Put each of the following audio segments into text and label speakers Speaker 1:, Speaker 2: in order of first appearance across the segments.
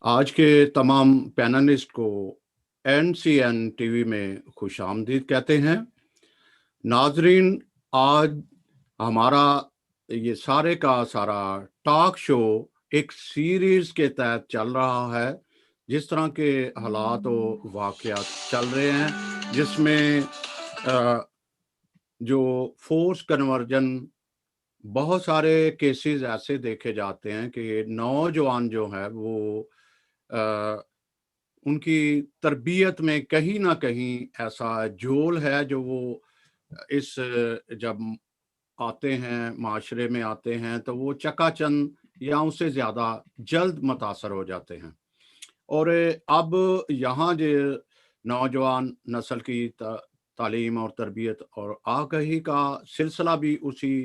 Speaker 1: आज के तमाम पैनलिस्ट को एनसीएन टीवी में खुशामदीद कहते हैं। नाजरीन, आज हमारा ये सारे का सारा टॉक शो एक सीरीज के तहत चल रहा है। जिस तरह के हालात और वाक़यात चल रहे हैं, जिसमें जो फोर्स कन्वर्जन, बहुत सारे केसेस ऐसे देखे जाते हैं कि नौजवान जो है वो अ, उनकी तरबियत में कहीं न कहीं ऐसा झोल है जो वो इस जब आते हैं, माशरे में आते हैं तो वो चकाचौंध या उससे ज़्यादा जल्द मुतासर हो जाते हैं। और अब यहाँ जो नौजवान नस्ल की तालीम और तरबियत और आगाही का सिलसिला भी उसी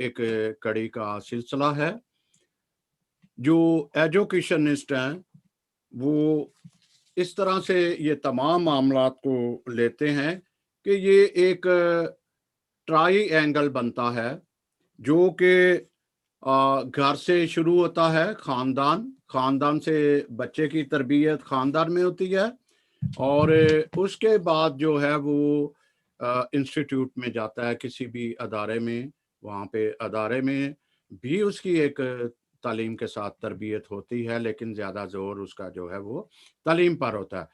Speaker 1: एक कड़ी का सिलसिला है। जो एजुकेशनिस्ट हैं, वो इस तरह से ये तमाम मामलात को लेते हैं कि ये एक ट्राई एंगल बनता है, जो कि घर से शुरू होता है। खानदान से बच्चे की तरबियत खानदान में होती है, और उसके बाद जो है वो इंस्टीट्यूट में जाता है, किसी भी अदारे में। वहाँ पे अदारे में भी उसकी एक तालीम के साथ तरबियत होती है, लेकिन ज़्यादा ज़ोर उसका जो है वो तालीम पर होता है।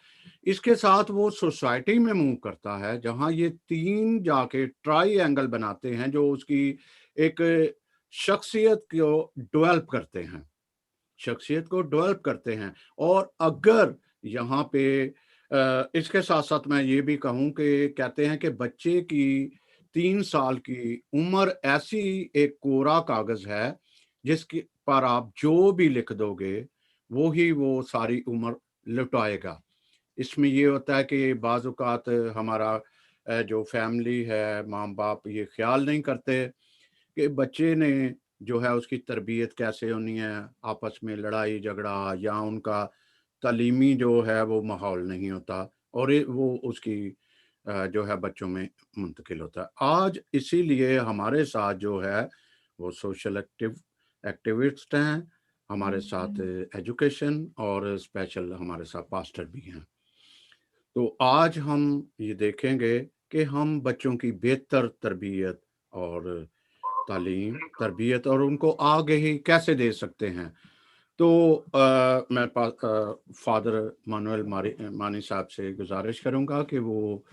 Speaker 1: इसके साथ वो सोसाइटी में मूव करता है, जहाँ ये 3 जाके ट्रायंगल बनाते हैं, जो उसकी एक शख्सियत को डेवलप करते हैं। और अगर यहाँ पे इसके साथ-साथ मैं ये भी कहूँ कि कहते हैं कि बच्चे की 3 साल की उम्र ऐसी एक कोरा कागज़ है, जिसके पर आप जो भी लिख दोगे, वो ही वो सारी उम्र लौटाएगा। इसमें ये होता है कि बाज़ औक़ात हमारा जो फैमिली है, माँ-बाप ये ख़्याल नहीं करते कि बच्चे ने जो है उसकी तरबियत कैसे होनी है, आपस में लड़ाई-झगड़ा या उनका तालीमी जो है वो माहौल नहीं होता, और वो उसकी जो है बच्चों में मुंतकिल होता है। आज इसीलिए हमारे साथ जो है वो सोशल एक्टिविस्ट हैं, हमारे साथ एजुकेशन और स्पेशल हमारे साथ पास्टर भी हैं। तो आज हम ये देखेंगे कि हम बच्चों की बेहतर तरबियत और तरबियत और उनको आगे ही कैसे दे सकते हैं। तो मैं फादर मानुएल मानी साहब से गुजारिश करूँगा कि वो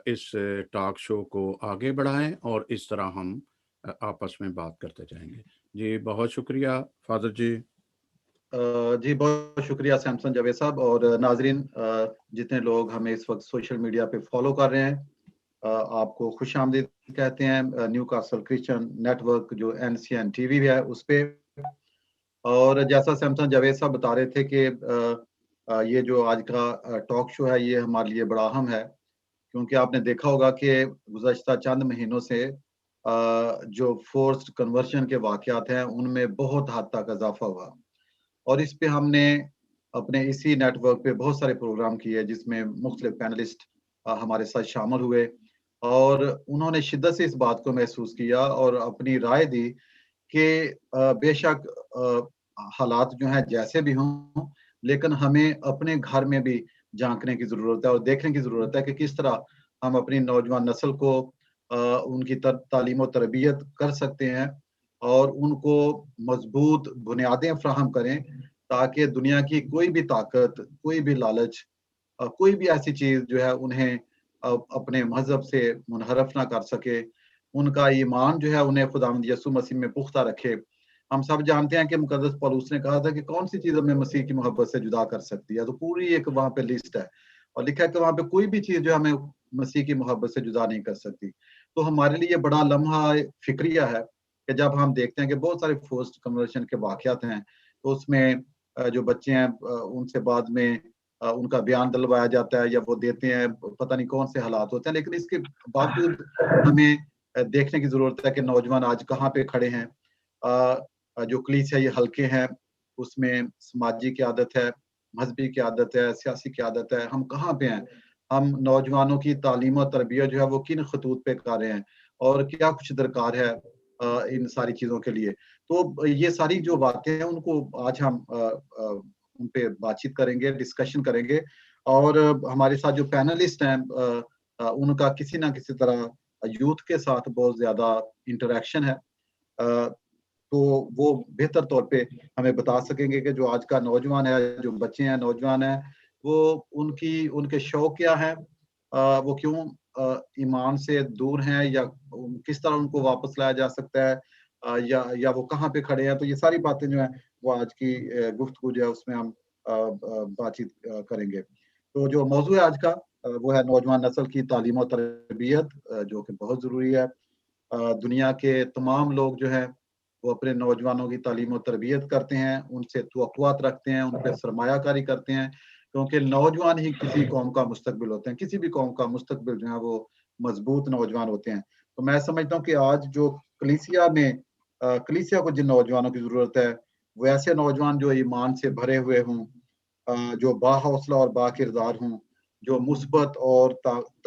Speaker 1: इस टॉक शो को आगे बढ़ाएँ, और इस तरह हम आपस में बात करते जाएँगे। जी, बहुत शुक्रिया फादर जी।
Speaker 2: जी, बहुत शुक्रिया सैमसन जावेद साहब और नाज़रीन, जितने लोग हमें इस वक़्त सोशल मीडिया पे फ़ॉलो कर रहे हैं, आपको खुशामदीद कहते हैं न्यूकासल क्रिश्चियन नेटवर्क जो एनसीएन टीवी है उस पे। और जैसा सैमसन जावेद साहब बता रहे थे कि ये जो आज का टॉक शो है ये हमारे लिए बड़ा अहम है, क्योंकि आपने देखा होगा कि गुज़श्ता चंद महीनों से जो फ़ोर्स्ड कन्वर्शन के वाक़यात हैं उनमें बहुत हद तक इज़ाफ़ा हुआ। और इस पे हमने अपने इसी नेटवर्क पे बहुत सारे प्रोग्राम किए जिसमें मुख्तलिफ पैनलिस्ट हमारे साथ शामिल हुए और उन्होंने शिद्दत से इस बात को महसूस किया और अपनी राय दी कि बेशक हालात जो हैं जैसे भी हों, लेकिन हमें अपने घर में भी झाँकने की ज़रूरत है और देखने की ज़रूरत है कि किस तरह हम अपनी नौजवान नस्ल को उनकी तालीम और तरबियत कर सकते हैं और उनको मज़बूत बुनियादें फ़राहम करें, ताकि दुनिया की कोई भी ताकत, कोई भी लालच, कोई भी ऐसी चीज़ जो है उन्हें अपने मज़हब से मुनहरफ ना कर सके। उनका ईमान जो है उन्हें खुदावंद यीशु मसीह में पुख्ता रखे। हम सब जानते हैं कि मुकद्दस पौलुस ने कहा था कि कौन-सी चीज़ हमें मसीह की मोहब्बत से जुदा कर सकती है। तो पूरी एक वहाँ पे लिस्ट है और लिखा है कि वहाँ पे कोई भी चीज़ जो हमें मसीह की मोहब्बत से जुदा नहीं कर सकती। तो हमारे लिए बड़ा लम्हा फ़िक्रिया है कि जब हम देखते हैं कि बहुत सारे फ़ोर्स्ड कन्वर्शन के वाक़यात हैं, तो उसमें जो बच्चे हैं उनसे बाद में उनका बयान दिलवाया जाता है या वो देते हैं, पता नहीं कौन से हालात होते हैं। लेकिन इसके बावजूद हमें देखने की ज़रूरत है कि नौजवान आज कहाँ पे खड़े हैं। जो कलीसियाई हलके हैं, उसमें समाजी क़यादत है, मज़हबी क़यादत है, सियासी क़यादत है, हम कहाँ पे हैं? हम नौजवानों की तालीम और तरबियत जो है वो किन खतूत पे कर रहे हैं और क्या कुछ दरकार है इन सारी चीज़ों के लिए। तो ये सारी जो बातें हैं उनको आज हम उन पे बातचीत करेंगे, डिस्कशन करेंगे और हमारे साथ जो पैनलिस्ट हैं उनका किसी ना किसी तरह यूथ के साथ बहुत ज़्यादा इंटरेक्शन है। तो वो बेहतर तौर पे हमें बता सकेंगे कि जो आज का नौजवान है, जो बच्चे हैं, नौजवान हैं, वो उनके शौक क्या हैं, वो क्यों ईमान से दूर हैं या किस तरह उनको वापस लाया जा सकता है, या वो कहाँ पे खड़े हैं। तो ये सारी बातें जो हैं वो आज की गुफ्तगू जो है उसमें हम बातचीत करेंगे। तो जो मौजू है आज का वो है नौजवान नस्ल की तालीम और तरबियत, जो कि बहुत ज़रूरी है। दुनिया के तमाम लोग जो हैं वो अपने नौजवानों की तालीम और तरबियत करते हैं, उनसे तवक्कुआत रखते हैं, उन पे सरमायाकारी करते हैं, क्योंकि नौजवान ही किसी कौम का मुस्तकबिल होते हैं। किसी भी कौम का मुस्तकबिल जो है वो मजबूत नौजवान होते हैं। तो मैं समझता हूँ कि आज जो कलीसिया को जिन नौजवानों की ज़रूरत है, वो ऐसे नौजवान जो ईमान से भरे हुए हों, जो बाहौसला और बाकिरदार हों, जो मुस्बत और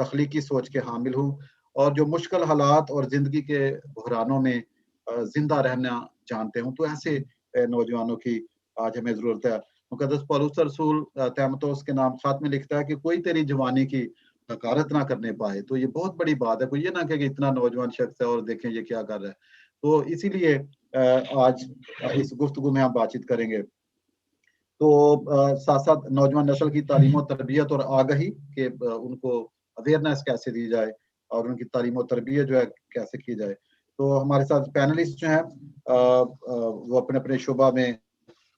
Speaker 2: तख्लीकी सोच के हामिल हों और जो मुश्किल हालात और ज़िंदगी के बहरानों में ज़िंदा रहना जानते हों। तो ऐसे नौजवानों की आज हमें ज़रूरत है। मुक़द्दस पौलुस रसूल तीमुथियुस के नाम ख़त में लिखता है कि कोई तेरी जवानी की हक़ारत ना करने पाए। तो ये बहुत बड़ी बात है। कोई ये ना कहे कि इतना नौजवान शख़्स है और देखें ये क्या कर रहा है। तो इसीलिए आज इस गुफ्तगू में हम बातचीत करेंगे। तो साथ-साथ नौजवान नस्ल की तालीम और तरबियत और आगाही के उनको अवेयरनेस कैसे दी जाए और उनकी तालीम और तरबियत जो है कैसे की जाए। तो हमारे साथ पैनलिस्ट जो हैं वो अपने-अपने शुबा में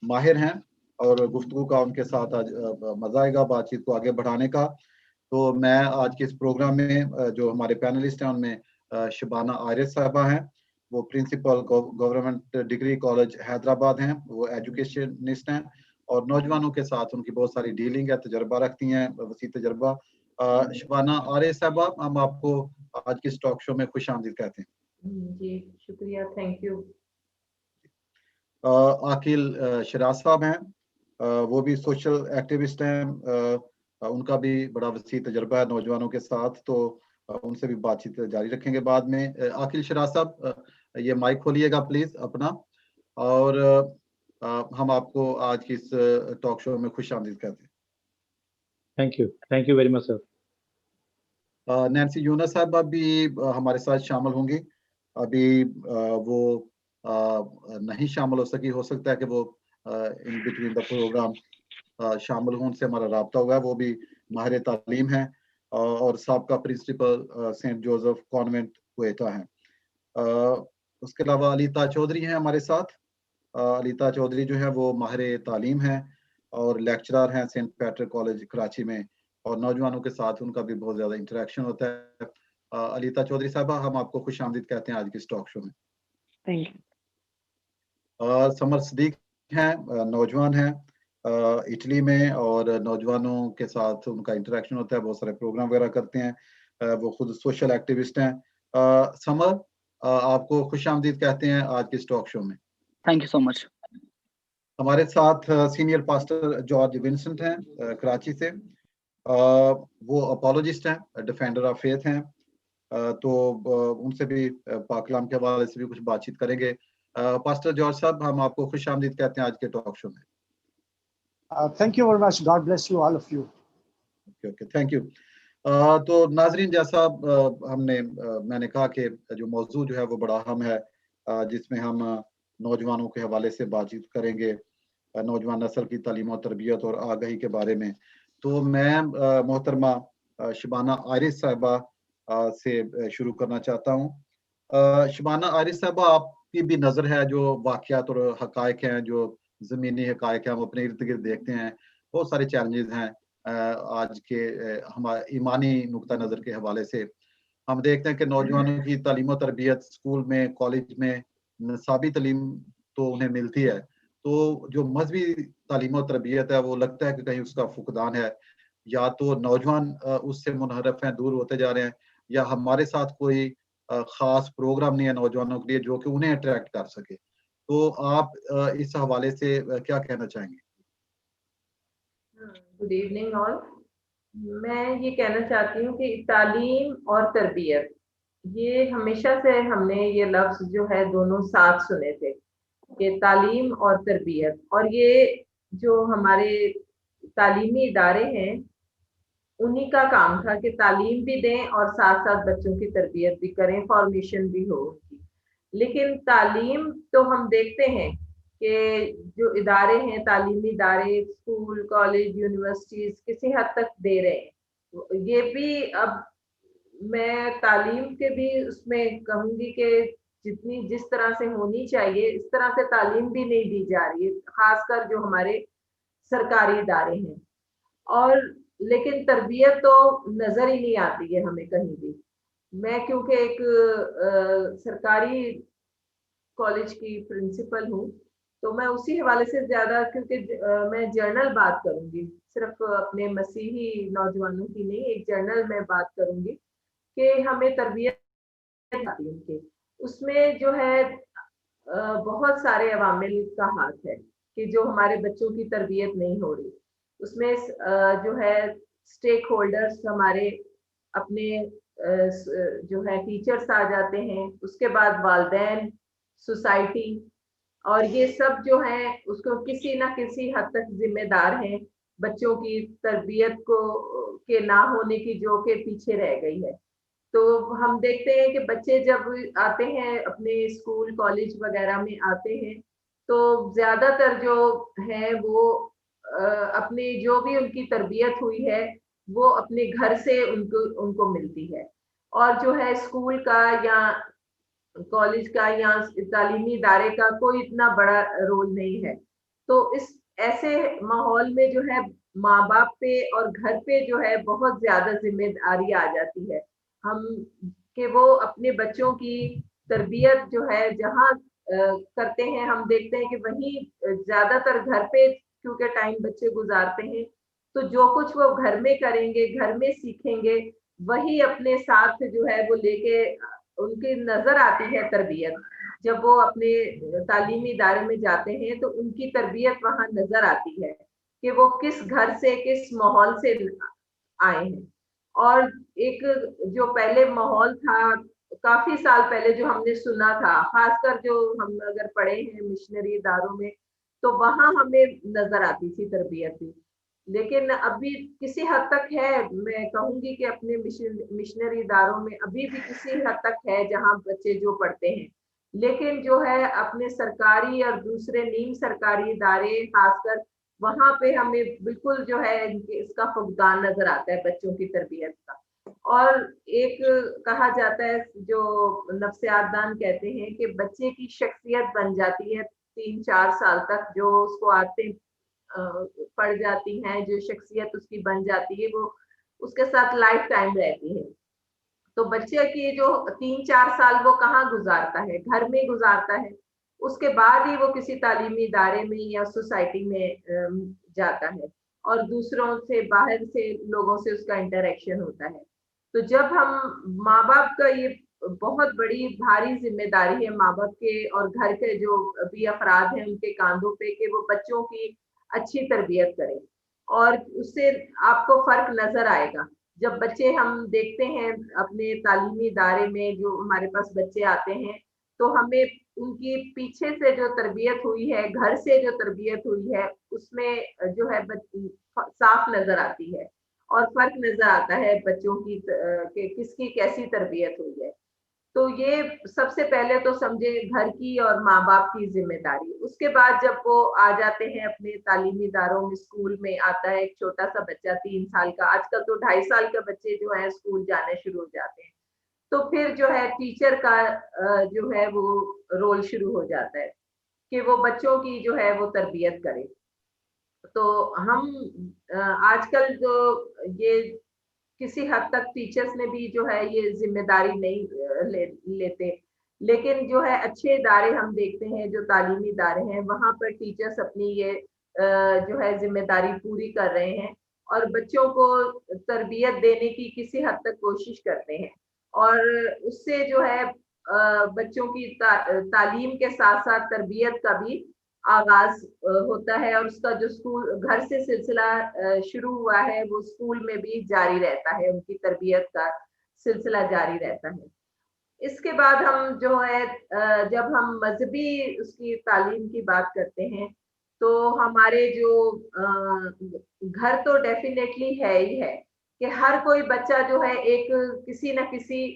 Speaker 2: माहिर हैं और गुफ्तगू का उनके साथ आज मज़ा आएगा बातचीत को आगे बढ़ाने का। तो मैं आज के इस प्रोग्राम में जो हमारे पैनलिस्ट हैं उनमें शबाना आरिफ साहिबा हैं, वो principal government degree college Hyderabad हैं, वो एजुकेशनिस्ट हैं और नौजवानों के साथ उनकी बहुत सारी डीलिंग है, तजर्बा रखती हैं, वसी तजर्बा। शबाना आरिफ साहिबा, हम आपको आज के इस टॉक शो में खुशामदीद कहते हैं।
Speaker 3: जी, शुक्रिया, थैंक यू।
Speaker 2: आकिल शराज साहब हैं, वो भी सोशल एक्टिविस्ट हैं, उनका भी बड़ा वसी तजर्बा है नौजवानों के साथ, तो उनसे भी बातचीत जारी रखेंगे बाद में। आकिल शराज साहब, ये माइक खोलिएगा प्लीज अपना और हम आपको आज की इस टॉक शो में खुशामदीद कहते हैं।
Speaker 4: Thank you very much sir.
Speaker 2: Nancy Younas साहब भी हमारे साथ शामिल होंगी। अभी वो नहीं शामिल हो सकी, हो सकता है कि वो इन बिटवीन द प्रोग्राम शामिल हों, उनसे हमारा राब्ता हुआ है। वो भी माहिर तालीम हैं और साबका principal Saint Joseph Convent Quetta हैं। उसके अलावा अलीता चौधरी हैं हमारे साथ। अलीता चौधरी जो है वो माहिर तालीम हैं और लेक्चरर हैं सेंट पैट्रिक कॉलेज कराची में और नौजवानों के साथ उनका भी बहुत ज़्यादा इंटरेक्शन होता है। अलीता चौधरी साहबा, हम आपको खुशामदीद कहते हैं आज की इस टॉक शो में।
Speaker 5: Thank you.
Speaker 2: समर सदीक हैं, नौजवान हैं इटली में और नौजवानों के साथ उनका इंटरेक्शन होता है, बहुत सारे प्रोग्राम वगैरह करते हैं। वो खुद सोशल एक्टिविस्ट हैं। समर, आपको खुशामदीद कहते हैं आज के इस टॉक शो में।
Speaker 5: Thank you so much.
Speaker 2: हमारे साथ सीनियर पास्टर जॉर्ज विंसेंट हैं कराची से। वो अपोलोजिस्ट हैं, डिफेंडर ऑफ फेथ हैं। तो उनसे भी पाक कलाम के हवाले से भी कुछ बातचीत करेंगे। पास्टर जॉर्ज साहब, हम आपको खुशामदीद कहते हैं आज के टॉक शो में।
Speaker 6: Thank you very much. God bless you, all of you.
Speaker 2: Okay, thank you. तो नाजरीन, जैसा मैंने कहा कि जो मौजू जो है वो बड़ा अहम है, जिसमें हम नौजवानों के हवाले से बातचीत करेंगे, नौजवान नस्ल की तालीम और तरबियत और आगाही के बारे में। तो मैं मोहतरमा शबाना आरिफ साहिबा से शुरू करना चाहता हूँ। शबाना आरिफ साहिबा, आपकी भी नज़र है जो वाक़यात और हक़ाइक़ हैं, जो ज़मीनी हक़ाइक़ हैं, हम अपने इर्द गिर्द देखते हैं। बहुत सारे चैलेंजेस हैं आज के हमारे ईमानी नुक्ता नज़र के हवाले से। हम देखते हैं कि नौजवानों की तालीम और तरबियत स्कूल में, कॉलेज में निसाबी तालीम तो उन्हें मिलती है, तो जो मज़हबी तालीम और तरबियत है वो लगता है कि कहीं उसका फुकदान है, या तो नौजवान उससे मुनहरफ हैं, दूर होते जा रहे हैं, या हमारे साथ कोई ख़ास प्रोग्राम नहीं है नौजवानों के लिए जो कि उन्हें अट्रैक्ट कर सके। तो आप इस हवाले से क्या कहना चाहेंगे?
Speaker 3: Good evening all. मैं ये कहना चाहती हूँ कि तालीम और तरबियत, ये हमेशा से हमने ये लफ्ज़ जो है दोनों साथ सुने थे कि तालीम और तरबियत, और ये जो हमारे तालीमी इदारे हैं, उन्हीं का काम था कि तालीम भी दें और साथ-साथ बच्चों की तरबियत भी करें, फॉर्मेशन भी हो उनकी। लेकिन तालीम तो हम देखते हैं कि जो इदारे हैं, तालीमी इदारे, स्कूल, कॉलेज, यूनिवर्सिटीज़ किसी हद तक दे रहे हैं। ये भी अब मैं तालीम के भी उसमें कहूँगी कि जिस तरह से होनी चाहिए, इस तरह से तालीम भी नहीं दी जा रही है, ख़ासकर जो हमारे सरकारी इदारे हैं। और लेकिन तरबियत तो नज़र ही नहीं आती है हमें कहीं भी। मैं क्योंकि एक सरकारी कॉलेज की प्रिंसिपल हूँ, तो मैं उसी हवाले से ज़्यादा क्योंकि मैं जनरल बात करूँगी, सिर्फ़ अपने मसीही नौजवानों की नहीं, एक जनरल मैं बात करूँगी कि हमें तरबियत आती है उनकी। उसमें जो है बहुत सारे अवामिल का हाथ है कि जो हमारे बच्चों की तरबियत नहीं हो रही। उसमें जो है स्टेक होल्डर्स हमारे अपने जो है टीचर्स आ जाते हैं, उसके बाद वालिदैन, सोसाइटी और ये सब जो हैं उसको किसी न किसी हद तक ज़िम्मेदार हैं, बच्चों की तरबियत को के ना होने की जो कि पीछे रह गई है। तो हम देखते हैं कि बच्चे जब आते हैं अपने स्कूल, कॉलेज वगैरह में आते हैं, तो ज़्यादातर जो है वो अपनी जो भी उनकी तरबियत हुई है, वो अपने घर से उनको उनको मिलती है। और जो है स्कूल का या कॉलेज का या तालीमी इदारे का कोई इतना बड़ा रोल नहीं है। तो इस ऐसे माहौल में जो है माँ-बाप पे और घर पे जो है बहुत ज़्यादा ज़िम्मेदारी आ जाती है। हम कि वो अपने बच्चों की तरबियत जो है जहाँ करते हैं हम देखते हैं कि वहीं ज़्यादातर घर पे क्योंकि टाइम बच्चे गुज़ारते हैं, तो जो कुछ वो घर में करेंगे, घर में सीखेंगे, वही अपने साथ जो है वो लेके उनकी नज़र आती है तरबियत। जब वो अपने तालीमी इदारे में जाते हैं तो उनकी तरबियत वहाँ नज़र आती है, कि वो किस घर से, किस माहौल से आए हैं। और एक जो पहले माहौल था, काफ़ी साल पहले जो हमने सुना था, ख़ासकर जो हम अगर पढ़े हैं मिशनरी इदारों में, तो वहाँ हमें नज़र आती थी तरबियत भी। लेकिन अभी किसी हद तक है, मैं कहूँगी कि अपने मिशनरी इदारों में अभी भी किसी हद तक है जहाँ बच्चे जो पढ़ते हैं। लेकिन जो है अपने सरकारी और दूसरे नीम सरकारी इदारे ख़ासकर वहाँ पे हमें बिल्कुल जो है इनके इसका फुकदान नज़र आता है बच्चों की तरबियत का। और एक कहा जाता है जो नफ्सियातदान कहते हैं कि बच्चे की शख्सियत बन जाती है 3-4 साल तक जो उसको आदतें पड़ जाती हैं, जो शख्सियत उसकी बन जाती है, वो उसके साथ लाइफ टाइम रहती है। तो बच्चे की जो 3-4 साल वो कहाँ गुज़ारता है? घर में गुज़ारता है। उसके बाद ही वो किसी तालीमी इदारे में या सोसाइटी में जाता है और दूसरों से बाहर से लोगों से उसका इंटरैक्शन होता है। तो जब हम माँ-बाप का ये बहुत बड़ी भारी ज़िम्मेदारी है माँ-बाप के और घर के जो भी अफ़राद हैं उनके काँधों पे कि वो बच्चों की अच्छी तरबियत करें और उससे आपको फ़र्क नज़र आएगा। जब बच्चे हम देखते हैं अपने तालीमी इदारे में जो हमारे पास बच्चे आते हैं, तो हमें उनकी पीछे से जो तरबियत हुई है, घर से जो तरबियत हुई है, उसमें जो है साफ नज़र आती है और फ़र्क नज़र आता है बच्चों की कि किसकी कैसी तरबियत हुई है। तो ये सबसे पहले तो समझे घर की और माँ-बाप की ज़िम्मेदारी। उसके बाद जब वो आ जाते हैं अपने तालीमी इदारों में, स्कूल में आता है एक छोटा-सा बच्चा 3 साल का, आजकल तो 2.5 साल के बच्चे जो हैं स्कूल जाने शुरू हो जाते हैं। तो फिर जो है टीचर का जो है वो रोल शुरू हो जाता है, कि वो बच्चों की जो है वो तरबियत करे। तो हम आजकल जो ये किसी हद तक टीचर्स ने भी जो है ये ज़िम्मेदारी नहीं लेते। लेकिन जो है अच्छे इदारे हम देखते हैं जो तालीमी इदारे हैं, वहाँ पर टीचर्स अपनी ये जो है ज़िम्मेदारी पूरी कर रहे हैं और बच्चों को तरबियत देने की किसी हद तक कोशिश करते हैं। और उससे जो है बच्चों की तालीम के साथ-साथ तरबियत का भी आगाज़ होता है और उसका जो स्कूल घर से सिलसिला शुरू हुआ है, वो स्कूल में भी जारी रहता है, उनकी तरबियत का सिलसिला जारी रहता है। इसके बाद हम जो है जब हम मज़हबी उसकी तालीम की बात करते हैं, तो हमारे जो घर तो डेफिनेटली है ही है कि हर कोई बच्चा जो है एक किसी न किसी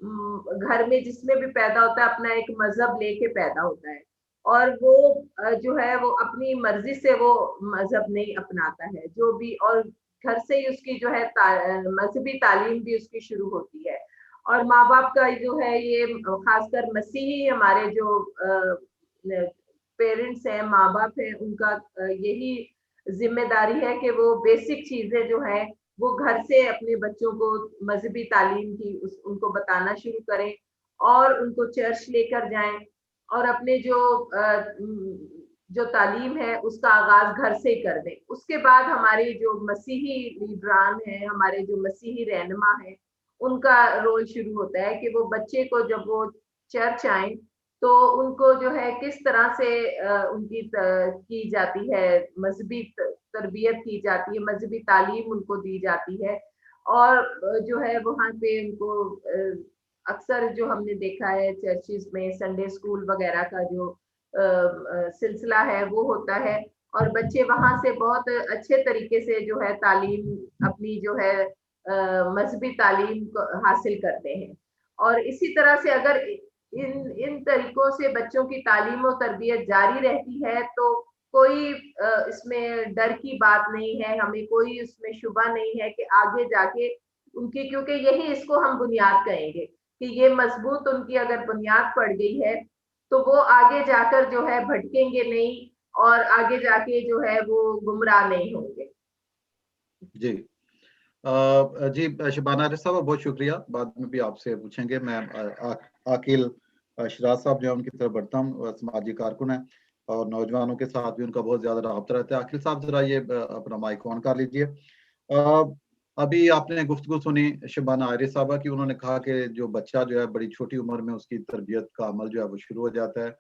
Speaker 3: घर में जिसमें भी पैदा होता है अपना एक मजहब लेके पैदा होता है, और वो जो है वो अपनी मर्जी से वो मजहब नहीं अपनाता है जो भी, और घर से ही उसकी जो है मजहबी तालीम भी उसकी शुरू होती है। और माँ बाप का जो है ये खासकर मसीही हमारे जो पेरेंट्स हैं, माँ बाप हैं, उनका यही जिम्मेदारी है कि वो बेसिक चीजें जो है वो घर से अपने बच्चों को मजहबी तालीम की उनको बताना शुरू करें और उनको चर्च लेकर जाएं, और अपने जो तालीम है उसका आगाज घर से कर दें। उसके बाद हमारे जो मसीही लीडरान हैं, हमारे जो मसीही रहनुमा हैं, उनका रोल शुरू होता है कि वो बच्चे को जब वो चर्च आए तो उनको जो है किस तरह से उनकी की जाती है मजहबी तरबियत की जाती है, मजहबी तालीम उनको दी जाती है। और जो है वहाँ पे उनको अक्सर जो हमने देखा है चर्चिज में संडे स्कूल वगैरह का जो सिलसिला है वो होता है, और बच्चे वहां से बहुत अच्छे तरीके से जो है तालीम अपनी जो है मजहबी तालीम हासिल करते हैं। और इसी तरह से अगर इन इन तरीकों से बच्चों की तालीम और तरबियत जारी रहती है तो कोई इसमें डर की बात नहीं है, हमें कोई उसमें शुबा नहीं है कि आगे जाके उनकी, क्योंकि यही इसको हम बुनियाद कहेंगे कि ये मजबूत उनकी अगर बुनियाद पड़ गई है तो वो आगे जाकर जो है भटकेंगे नहीं और आगे जाके जो है वो गुमराह नहीं होंगे।
Speaker 2: जी जी शबाना आरिफ साहब बहुत शुक्रिया, बाद में भी आपसे पूछेंगे। मैं आकिल शराज साहब जो है उनकी तरफ बढ़ता हूँ, समाजी कारकुन है और नौजवानों के साथ भी उनका बहुत ज्यादा राब्ता रहता है। आकिल साहब जरा ये अपना माइक ऑन कर लीजिए। अभी आपने गुफ्तगू सुनी शबाना आरिफ साहबा की, उन्होंने कहा कि जो बच्चा जो है बड़ी छोटी उम्र में उसकी तरबियत का अमल जो है वो शुरू हो जाता है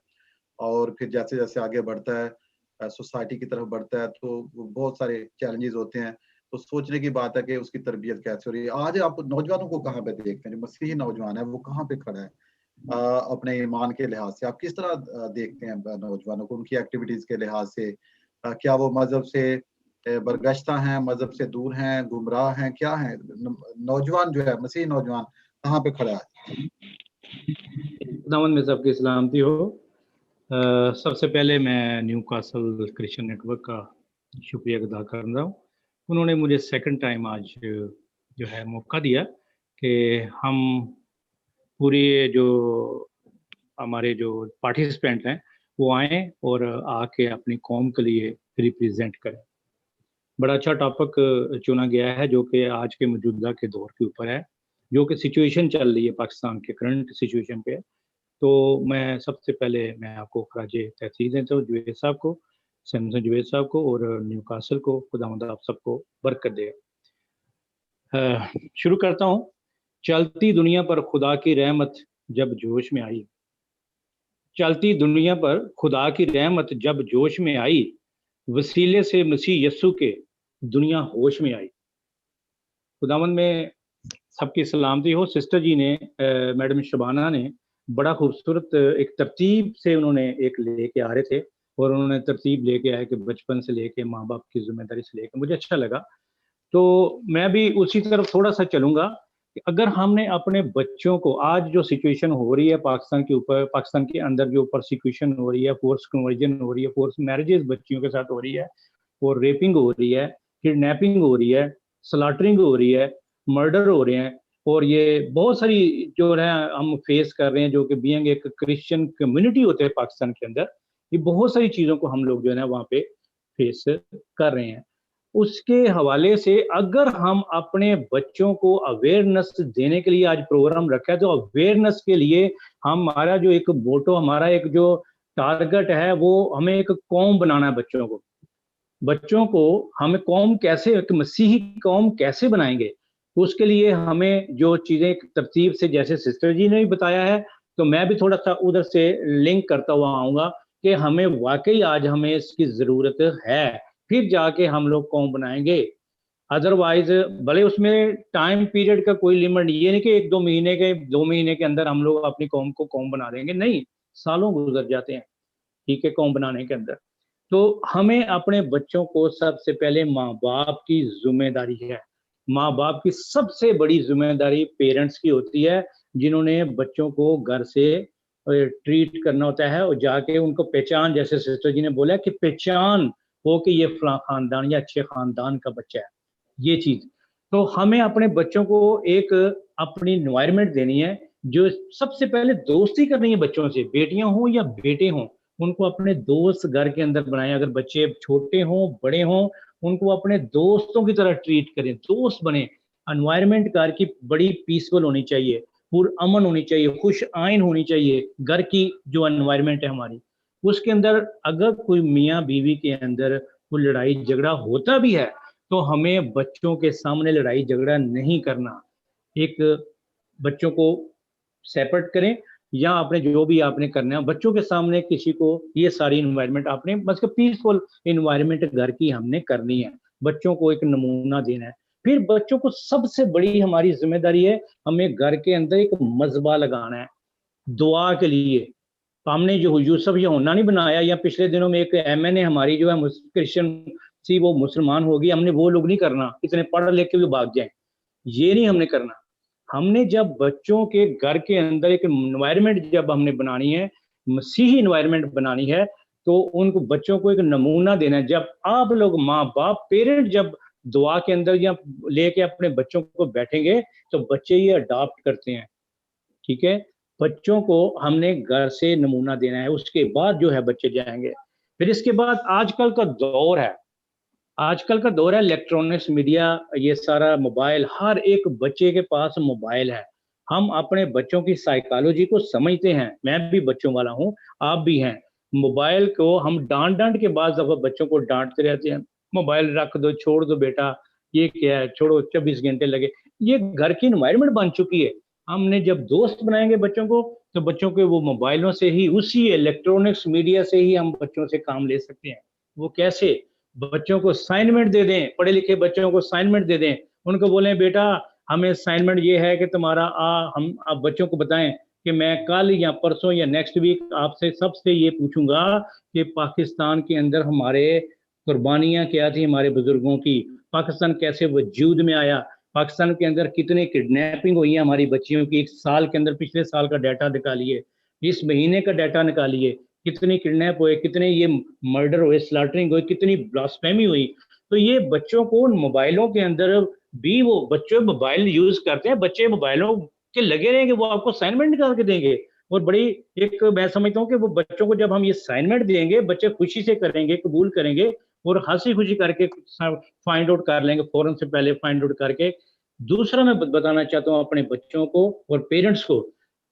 Speaker 2: और फिर जैसे जैसे आगे बढ़ता है सोसाइटी की तरफ बढ़ता है तो बहुत सारे चैलेंजेस होते हैं। तो सोचने की बात है कि उसकी तरबियत कैसे हो रही है। आज आप नौजवानों को कहाँ पे देखते हैं, जो मसीही नौजवान है वो कहाँ पे खड़ा है अपने ईमान के लिहाज से? आप किस तरह देखते हैं नौजवानों को, उनकी एक्टिविटीज के लिहाज से? क्या वो मजहब से बरगश्ता हैं, मजहब से दूर हैं, गुमराह हैं, क्या है? नौजवान जो है मसीही नौजवान कहाँ पे खड़ा है?
Speaker 4: खुदावंद में सबकी सलामती हो। सबसे पहले मैं न्यू कासल क्रिश्चियन नेटवर्क का शुक्रिया अदा कर रहा हूँ। उन्होंने मुझे सेकंड टाइम आज जो है मौका दिया कि हम पूरी जो हमारे जो पार्टिसिपेंट हैं वो आए और आके अपनी कौम के लिए रिप्रेजेंट करें। बड़ा अच्छा टॉपिक चुना गया है जो कि आज के मौजूदा के दौर के ऊपर है, जो कि सिचुएशन चल रही है पाकिस्तान के करंट सिचुएशन पे। तो मैं सबसे पहले मैं आपको खराजे तहसीन देता हूँ जुवेद साहब को, सैमसन जुवेद साहब को और न्यू कासल को। खुदावंद आप सबको बरकत दे। शुरू करता हूँ। चलती दुनिया पर खुदा की रहमत जब जोश में आई, चलती दुनिया पर खुदा की रहमत जब जोश में आई, वसीले से मसीह यस्सु के दुनिया होश में आई। खुदावंद में सबकी सलामती हो। सिस्टर जी ने मैडम शबाना ने बड़ा खूबसूरत एक तरतीब से उन्होंने एक लेके आ रहे थे और उन्होंने तरतीब लेके आए कि बचपन से लेके माँ बाप की जिम्मेदारी से लेके, मुझे अच्छा लगा। तो मैं भी उसी तरफ थोड़ा सा चलूंगा कि अगर हमने अपने बच्चों को, आज जो सिचुएशन हो रही है पाकिस्तान के ऊपर, पाकिस्तान के अंदर जो परसिक्यूशन हो रही है, फोर्स कन्वर्जन हो रही है, फोर्स मैरिजेस बच्चियों के साथ हो रही है और रेपिंग हो रही है, किडनैपिंग हो रही है, स्लॉटरिंग हो रही है, मर्डर हो रहे हैं, और ये बहुत सारी जो है हम फेस कर रहे हैं, जो कि बीइंग एक क्रिश्चियन कम्युनिटी होते हैं पाकिस्तान के अंदर, ये बहुत सारी चीज़ों को हम लोग जो है ना वहाँ पे फेस कर रहे हैं। उसके हवाले से अगर हम अपने बच्चों को अवेयरनेस देने के लिए आज प्रोग्राम रखा है, तो अवेयरनेस के लिए हमारा जो एक मोटो, हमारा एक जो टारगेट है, वो हमें एक कौम बनाना है। बच्चों को हमें कौम कैसे, एक मसीही कौम कैसे बनाएंगे, तो उसके लिए हमें जो चीज़ें तरतीब से, जैसे सिस्टर जी ने भी बताया है, तो मैं भी थोड़ा सा उधर से लिंक करता हुआ आऊँगा कि हमें वाकई आज हमें इसकी ज़रूरत है, फिर जाके हम लोग कौम बनाएंगे। अदरवाइज भले उसमें टाइम पीरियड का कोई लिमिट नहीं, ये नहीं कि 1-2 महीने के 2 महीने के अंदर हम लोग अपनी कौम को कौम बना देंगे, नहीं, सालों गुजर जाते हैं, ठीक है, कौम बनाने के अंदर। तो हमें अपने बच्चों को सबसे पहले माँ बाप की जिम्मेदारी है। माँ बाप की सबसे बड़ी जिम्मेदारी पेरेंट्स की होती है, जिन्होंने बच्चों को घर से ट्रीट करना होता है और जाके उनको पहचान, जैसे सिस्टर जी ने बोला कि पहचान हो कि ये फलां खानदान या अच्छे खानदान का बच्चा है, ये चीज। तो हमें अपने बच्चों को एक अपनी इन्वायरमेंट देनी है, जो सबसे पहले दोस्ती करनी है बच्चों से, बेटियां हों या बेटे हों, उनको अपने दोस्त घर के अंदर बनाएं। अगर बच्चे छोटे हों बड़े हों, उनको अपने दोस्तों की तरह ट्रीट करें, दोस्त बने। एनवायरमेंट घर की बड़ी पीसफुल होनी चाहिए, अमन होनी चाहिए, खुश आइन होनी चाहिए घर की जो एनवायरमेंट है हमारी। उसके अंदर अगर कोई मियाँ बीवी के अंदर कोई लड़ाई झगड़ा होता भी है, तो हमें बच्चों के सामने लड़ाई झगड़ा नहीं करना। एक बच्चों को सेपरेट करें, या आपने जो भी आपने करना है बच्चों के सामने किसी को, ये सारी इन्वायरमेंट आपने बस पीसफुल इन्वायरमेंट घर की हमने करनी है, बच्चों को एक नमूना देना है। फिर बच्चों को सबसे बड़ी हमारी जिम्मेदारी है, हमें घर के अंदर एक मजबा लगाना है दुआ के लिए। हमने जो यूसुफ यूहन्ना नहीं बनाया, या पिछले दिनों में एक एमएनए हमारी जो है क्रिश्चियन सी, वो मुसलमान होगी, हमने वो लोग नहीं करना, इतने पढ़ लिख के भी भाग जाए, ये नहीं हमने करना। हमने जब बच्चों के घर के अंदर एक एनवायरनमेंट जब हमने बनानी है, मसीही एनवायरनमेंट बनानी है, तो उनको बच्चों को एक नमूना देना है। जब आप लोग माँ बाप पेरेंट जब दुआ के अंदर या लेके अपने बच्चों को बैठेंगे, तो बच्चे ये अडॉप्ट करते हैं। ठीक है, बच्चों को हमने घर से नमूना देना है, उसके बाद जो है बच्चे जाएंगे। फिर इसके बाद आजकल का दौर है, आजकल का दौर है इलेक्ट्रॉनिक्स मीडिया, ये सारा मोबाइल, हर एक बच्चे के पास मोबाइल है। हम अपने बच्चों की साइकोलॉजी को समझते हैं, मैं भी बच्चों वाला हूँ, आप भी हैं। मोबाइल को हम डांट डांट के बाद दफा बच्चों को डांटते रहते हैं, मोबाइल रख दो, छोड़ दो बेटा, ये क्या है, छोड़ो, 24 घंटे लगे। ये घर की इन्वायरमेंट बन चुकी है। हमने जब दोस्त बनाएंगे बच्चों को, तो बच्चों के वो मोबाइलों से ही, उसी इलेक्ट्रॉनिक्स मीडिया से ही हम बच्चों से काम ले सकते हैं। वो कैसे? बच्चों को असाइनमेंट दे दें, पढ़े लिखे बच्चों को असाइनमेंट दे दें, उनको बोलें बेटा हमें असाइनमेंट ये है कि तुम्हारा हम आप बच्चों को बताएं कि मैं कल या परसों या नेक्स्ट वीक आपसे सबसे ये पूछूंगा कि पाकिस्तान के अंदर हमारे कुर्बानियां क्या थी, हमारे बुजुर्गों की, पाकिस्तान कैसे वजूद में आया, पाकिस्तान के अंदर कितने किडनैपिंग हुई है हमारी बच्चियों की, एक साल के अंदर पिछले साल का डाटा निकालिए, इस महीने का डाटा निकालिए, कितनी किडनैप हुए, कितने ये मर्डर हुए, स्लॉटरिंग हुई, कितनी ब्लास्फेमी हुई। तो ये बच्चों को मोबाइलों के अंदर भी, वो बच्चे मोबाइल यूज करते हैं, बच्चे मोबाइलों के लगे रहेंगे, वो आपको असाइनमेंट निकाल के देंगे। और बड़ी एक मैं समझता हूँ कि वो बच्चों को जब हम ये असाइनमेंट देंगे, बच्चे खुशी से करेंगे, कबूल करेंगे और हंसी खुशी करके फाइंड आउट कर लेंगे, फौरन से पहले फाइंड आउट करके। दूसरा मैं बताना चाहता हूँ अपने बच्चों को और पेरेंट्स को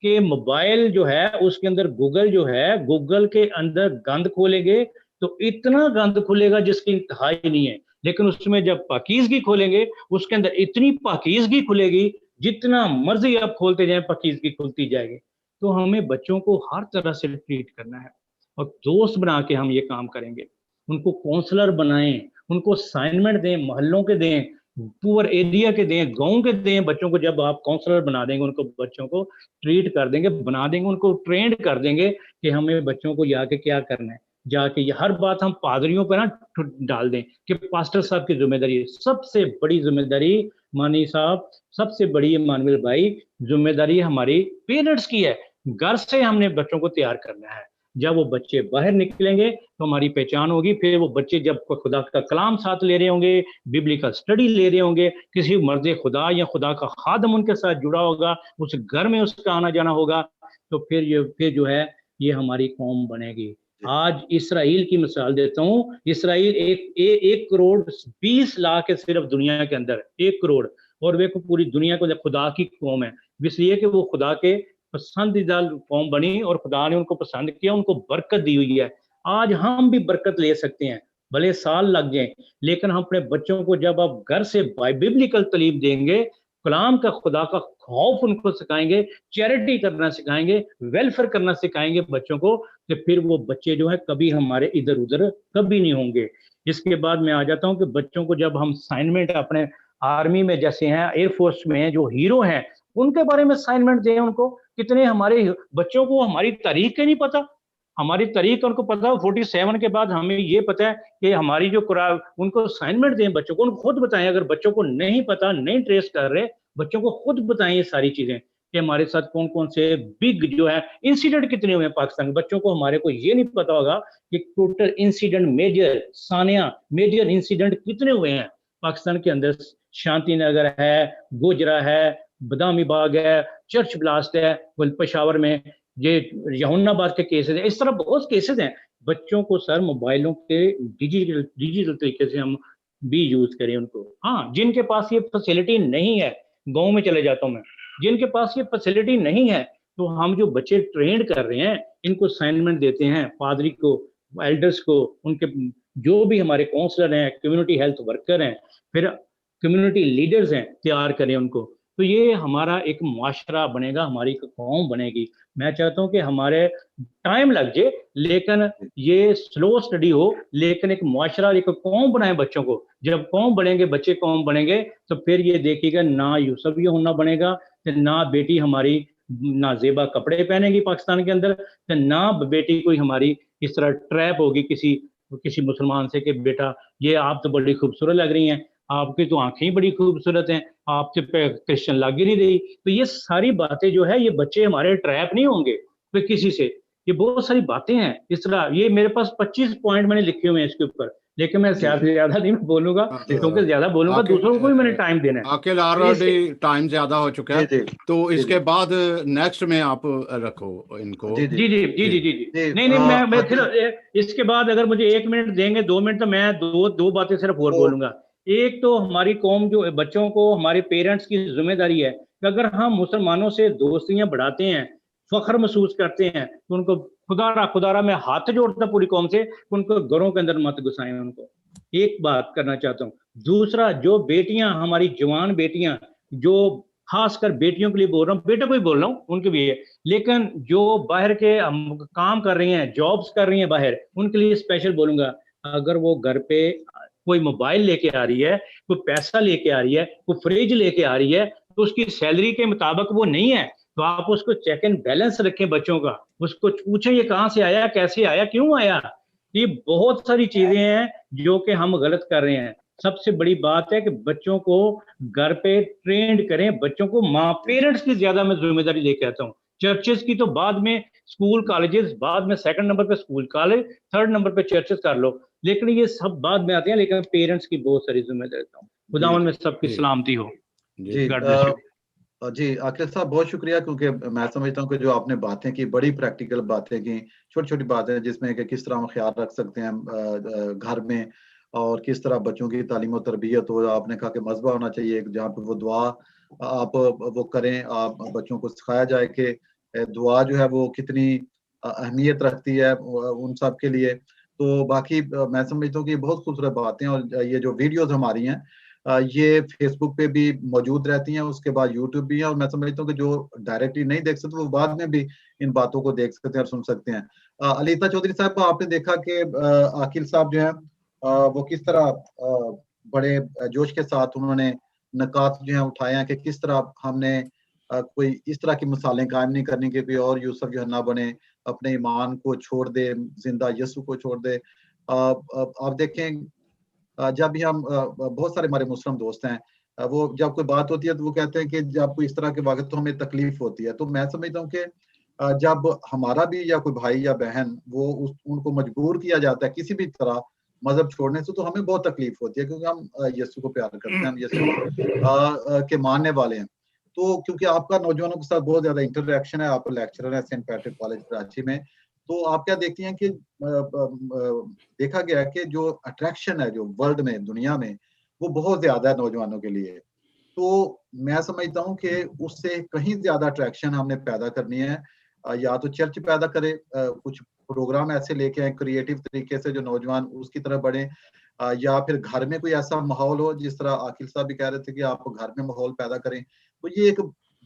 Speaker 4: कि मोबाइल जो है उसके अंदर गूगल जो है, गूगल के अंदर गंद खोलेंगे तो इतना गंद खुलेगा जिसकी इंतहा ही नहीं है, लेकिन उसमें जब पाकीज़गी खोलेंगे उसके अंदर इतनी पाकीज़गी खुलेगी, जितना मर्जी आप खोलते जाएं पाकीज़गी खुलती जाएगी। तो हमें बच्चों को हर तरह से ट्रीट करना है और दोस्त बना के हम ये काम करेंगे। उनको काउंसलर बनाएं, उनको असाइनमेंट दें, मोहल्लों के दें, पुअर एरिया के दें, गांव के दें। बच्चों को जब आप काउंसलर बना देंगे, उनको बच्चों को ट्रीट कर देंगे, बना देंगे, उनको ट्रेंड कर देंगे कि हमें बच्चों को जाके क्या करना है। जाके ये हर बात हम पादरियों पर ना डाल दें कि पास्टर साहब की जिम्मेदारी है। सबसे बड़ी जिम्मेदारी मानी साहब, सबसे बड़ी मानवीय भाई जिम्मेदारी हमारी पेरेंट्स की है। घर से हमने बच्चों को तैयार करना है। जब वो बच्चे बाहर निकलेंगे तो हमारी पहचान होगी। फिर वो बच्चे जब खुदा का कलाम साथ ले रहे होंगे, बिब्लिकल स्टडी ले रहे होंगे, किसी मर्द खुदा या खुदा का खादम उनके साथ जुड़ा होगा, उस घर में उसका आना जाना होगा, तो फिर जो है ये हमारी कौम बनेगी। आज इसराइल की मिसाल देता हूँ। इसराइल एक करोड़ 20 लाख है सिर्फ दुनिया के अंदर, 1 करोड़, और वे पूरी दुनिया को खुदा की कौम है, इसलिए कि वो खुदा के पसंदीदा कौम बनी और खुदा ने उनको पसंद किया, उनको बरकत दी हुई है। आज हम भी बरकत ले सकते हैं, भले साल लग जाए, लेकिन हम अपने बच्चों को जब आप घर से बिब्लिकल तालीम देंगे, कलाम का, खुदा का खौफ उनको सिखाएंगे, चैरिटी करना सिखाएंगे, वेलफेयर करना सिखाएंगे बच्चों को, तो फिर वो बच्चे जो है कभी हमारे इधर उधर कभी नहीं होंगे। इसके बाद मैं आ जाता हूँ कि बच्चों को जब हम असाइनमेंट अपने आर्मी में जैसे हैं, एयरफोर्स में हैं, जो हीरो हैं, उनके बारे में असाइनमेंट दें उनको। कितने हमारे बच्चों को हमारी तारीख के नहीं पता, हमारी तारीख उनको पता हो 47 के बाद हमें ये पता है कि हमारी जो उनको असाइनमेंट दें बच्चों को, उनको खुद बताएं। अगर बच्चों को नहीं पता, नहीं ट्रेस कर रहे, बच्चों को खुद बताएं ये सारी चीजें कि हमारे साथ कौन कौन से बिग जो है इंसिडेंट कितने हुए हैं पाकिस्तान में। बच्चों को, हमारे को ये नहीं पता होगा कि टोटल इंसिडेंट, मेजर सानिया मेजर इंसिडेंट कितने हुए हैं पाकिस्तान के अंदर। शांति नगर है, गुजरा है, बदामी बाग है, चर्च ब्लास्ट है पेशावर में, ये यमुनाबाद के केसेस हैं, इस तरह बहुत केसेस हैं। बच्चों को सर मोबाइलों के डिजिटल तरीके से हम भी यूज करें उनको। हाँ, जिनके पास ये फैसिलिटी नहीं है, गांव में चले जाता हूँ मैं, जिनके पास ये फैसिलिटी नहीं है, तो हम जो बच्चे ट्रेंड कर रहे हैं इनको असाइनमेंट देते हैं, पादरी को, एल्डर्स को, उनके जो भी हमारे काउंसलर हैं, कम्युनिटी हेल्थ वर्कर हैं, फिर कम्युनिटी लीडर्स हैं, तैयार करें उनको। तो ये हमारा एक मुआशरा बनेगा, हमारी एक कौम बनेगी। मैं चाहता हूँ कि हमारे टाइम लग जाए लेकिन ये स्लो स्टडी हो, लेकिन एक मुआशरा, एक कौम बनाए बच्चों को। जब कौम बनेंगे, बच्चे कौम बनेंगे, तो फिर ये देखिएगा ना यूसुफ ये होना बनेगा, ना बेटी हमारी ना जेबा कपड़े पहनेगी पाकिस्तान के अंदर, ना बेटी कोई हमारी इस तरह ट्रैप होगी किसी मुसलमान से कि बेटा ये आप तो बड़ी खूबसूरत लग रही हैं, आपकी तो आंखें ही बड़ी खूबसूरत हैं, आपसे पे क्रिश्चियन लग ही नहीं रही। तो ये सारी बातें जो है, ये बच्चे हमारे ट्रैप नहीं होंगे फिर किसी से। ये बहुत सारी बातें हैं इस तरह। ये मेरे पास 25 पॉइंट मैंने लिखे हुए हैं इसके ऊपर, लेकिन मैं ज्यादा से ज्यादा नहीं बोलूंगा, क्योंकि ज्यादा बोलूंगा दूसरों को भी मैंने टाइम देना है।
Speaker 1: आकिल ऑलरेडी टाइम ज्यादा हो चुका है, तो इसके
Speaker 2: जी।
Speaker 1: बाद नेक्स्ट में आप रखो इनको।
Speaker 2: जी
Speaker 4: जी जी जी जी जी जी नहीं नहीं, मैं फिर इसके बाद अगर मुझे 1 मिनट देंगे, 2 मिनट, तो मैं दो बातें सिर्फ और बोलूंगा। एक तो हमारी कौम जो बच्चों को, हमारे पेरेंट्स की जिम्मेदारी है कि अगर हम मुसलमानों से दोस्तियां बढ़ाते हैं, फख्र महसूस करते हैं, तो उनको खुदारा मैं हाथ जोड़ता पूरी कौम से, उनको घरों के अंदर मत घुसाएं उनको। एक बात करना चाहता हूँ। दूसरा, जो बेटियां, हमारी जवान बेटियां, जो खासकर बेटियों के लिए बोल रहा हूँ, बेटों को भी बोल रहा हूँ, उनके भी है, लेकिन जो बाहर के काम कर रही हैं, जॉब्स कर रही हैं बाहर, उनके लिए स्पेशल बोलूंगा। अगर वो घर पे कोई मोबाइल लेके आ रही है, कोई पैसा लेके आ रही है, कोई फ्रिज लेके आ रही है, तो उसकी सैलरी के मुताबिक वो नहीं है, तो आप उसको चेक एंड बैलेंस रखें बच्चों का, उसको पूछें ये कहाँ से आया, कैसे आया, क्यों आया। ये बहुत सारी चीजें हैं जो कि हम गलत कर रहे हैं। सबसे बड़ी बात है कि बच्चों को घर पे ट्रेंड करें, बच्चों को माँ पेरेंट्स की ज्यादा मैं जिम्मेदारी लेके आता हूँ। चर्चेस की तो बाद में, स्कूल कॉलेजेस बाद में, सेकंड नंबर पे स्कूल कॉलेज, थर्ड नंबर पे चर्चेस कर लो, लेकिन ये सब बाद में आते हैं, लेकिन पेरेंट्स की बहुत सारी जिम्मेदारी देता हूँ। खुदावन में सबकी सलामती हो।
Speaker 2: जी
Speaker 4: गॉड ब्लेस यू।
Speaker 2: जी आकिल साहब, बहुत शुक्रिया, क्योंकि मैं समझता हूँ कि जो आपने बातें की, बड़ी प्रैक्टिकल बातें की, छोटी छोटी बातें, जिसमें कि किस तरह हम ख्याल रख सकते हैं घर में, और किस तरह बच्चों की तालीम और तरबियत हो। आपने कहा कि मसबा होना चाहिए जहाँ पे वो दुआ आप वो करें, आप बच्चों को सिखाया जाए कि दुआ जो है वो कितनी अहमियत रखती है उन सब के लिए। तो बाकी मैं समझता हूँ कि बहुत खूबसूरत बातें, और ये जो वीडियोज हमारी हैं ये फेसबुक पे भी मौजूद रहती हैं, उसके बाद यूट्यूब भी है, और मैं समझता हूँ कि जो डायरेक्टली नहीं देख सकते वो बाद में भी इन बातों को देख सकते हैं और सुन सकते हैं। अलीता चौधरी साहब, आपने देखा कि आकिल साहब जो है वो किस तरह बड़े जोश के साथ उन्होंने नकात जो है उठाए हैं कि किस तरह हमने कोई इस तरह की मिसालें कायम नहीं करनी कि कोई और यूसुफ जो है ना बने, अपने ईमान को छोड़ दे, जिंदा यसु को छोड़ दे। आप देखें, जब भी हम बहुत सारे हमारे मुस्लिम दोस्त हैं, वो जब कोई बात होती है तो वो कहते हैं कि जब कोई इस तरह के वक्त तो हमें तकलीफ होती है। तो मैं समझता हूँ कि जब हमारा भी या कोई भाई या बहन वो उनको मजबूर किया जाता है किसी भी तरह मजहब छोड़ने से, तो हमें बहुत तकलीफ होती है, क्योंकि हम यीशु को प्यार करते हैं, हम यीशु के मानने वाले हैं। तो क्योंकि आपका नौजवानों के साथ बहुत ज्यादा इंटरेक्शन है, आप लेक्चरर हैं सेंट पैट्रिक कॉलेज कराची में, तो आप क्या देखती हैं कि देखा गया कि जो अट्रैक्शन है जो वर्ल्ड में, दुनिया में, वो बहुत ज्यादा है नौजवानों के लिए। तो मैं समझता हूँ कि उससे कहीं ज्यादा अट्रैक्शन हमने पैदा करनी है। या तो चर्च पैदा करे, कुछ प्रोग्राम ऐसे लेके आए क्रिएटिव तरीके से जो नौजवान उसकी तरफ बढ़े, या फिर घर में कोई ऐसा माहौल हो, जिस तरह आकिल साहब भी कह रहे थे कि आप घर में माहौल पैदा करें। तो ये एक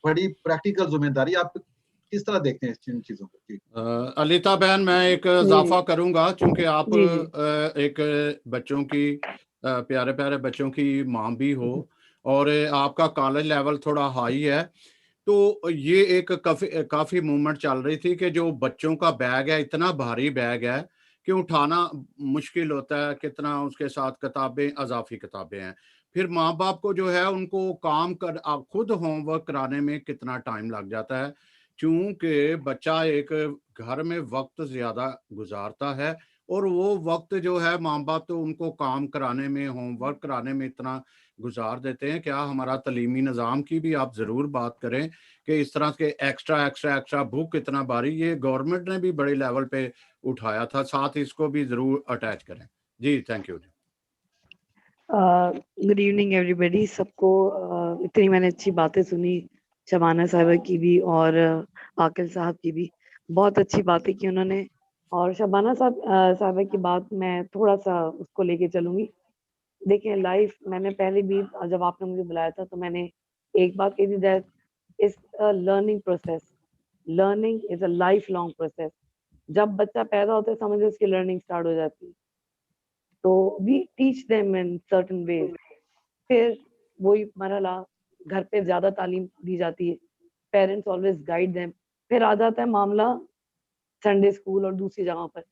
Speaker 2: बड़ी प्रैक्टिकल जिम्मेदारी, आप किस तरह देखते हैं इन चीजों को?
Speaker 1: अलीता बहन, मैं एक इजाफा करूंगा, क्योंकि आप
Speaker 5: जी,
Speaker 1: एक बच्चों की प्यारे प्यारे बच्चों की माँ भी हो, और आपका कॉलेज लेवल थोड़ा हाई है, तो ये एक काफी मूवमेंट चल रही थी कि जो बच्चों का बैग है, इतना भारी बैग है कि उठाना मुश्किल होता है, कितना उसके साथ किताबें, अज़ाफ़ी किताबें हैं। फिर माँ-बाप को जो है उनको खुद होमवर्क कराने में कितना टाइम लग जाता है, चूँकि बच्चा एक घर में वक़्त ज़्यादा गुज़ारता है और वो वक़्त जो है माँ-बाप तो उनको काम कराने में, होमवर्क कराने में इतना गुज़ार देते हैं। क्या हमारा तालीमी निज़ाम की भी आप ज़रूर बात करें कि इस तरह के एक्स्ट्रा बुक इतना भारी, ये गवर्नमेंट ने भी बड़े लेवल पे उठाया था, साथ इसको भी ज़रूर अटैच करें। जी, thank you.
Speaker 5: Good evening everybody. सबको इतनी मैंने अच्छी बातें सुनी, शबाना साहिबा की भी और आकिल साहब की भी। बहुत अच्छी बातें की उन्होंने। और शबाना साहिबा की बात मैं थोड़ा सा उसको लेके चलूंगी। देखिए, लाइफ मैंने पहले भी जब आपने मुझे बुलाया था तो मैंने एक बात कही थी, that is a learning process. Learning is a life long process. जब बच्चा पैदा होता है समझ लो उसकी लर्निंग स्टार्ट हो जाती है। तो we teach them in certain ways. फिर वही मरहला, घर पे ज्यादा तालीम दी जाती है, पेरेंट्स ऑलवेज गाइड देम। फिर आ जाता है मामला संडे स्कूल और दूसरी जगह पर।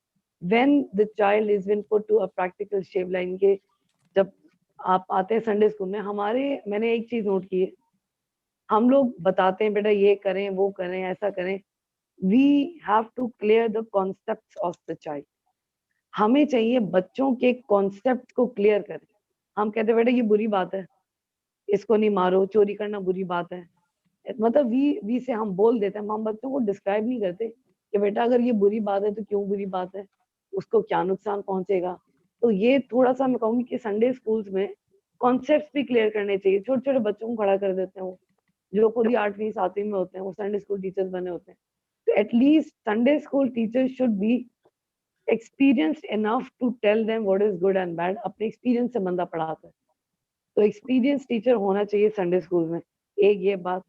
Speaker 5: When the child is been put to a practical shape line के, जब आप आते हैं संडे स्कूल में, मैंने एक चीज नोट की है, हम लोग बताते हैं बेटा ये करें, वो करें, ऐसा करें। We have to clear the concept of the child. हमें चाहिए बच्चों के कॉन्सेप्ट को क्लियर करें। हम कहते हैं बेटा ये बुरी बात है, इसको नहीं मारो, चोरी करना बुरी बात है। मतलब वी से हम बोल देते हैं, हम बच्चों को डिस्क्राइब नहीं करते कि बेटा अगर ये बुरी बात है तो क्यों बुरी बात है, उसको क्या नुकसान पहुंचेगा। तो ये थोड़ा सा मैं कहूंगी कि संडे स्कूल्स में कॉन्सेप्ट भी क्लियर करने चाहिए। छोटे छोटे बच्चों को खड़ा कर देते हैं, वो जो खुद ही 8वीं 7वीं में होते हैं, वो संडे स्कूल टीचर्स बने होते हैं। तो at least Sunday school teachers should be experienced enough to tell them what is good and bad। अपने एक्सपीरियंस से बंदा पढ़ाता है, तो एक्सपीरियंस टीचर होना चाहिए संडे स्कूल में। एक ये बात।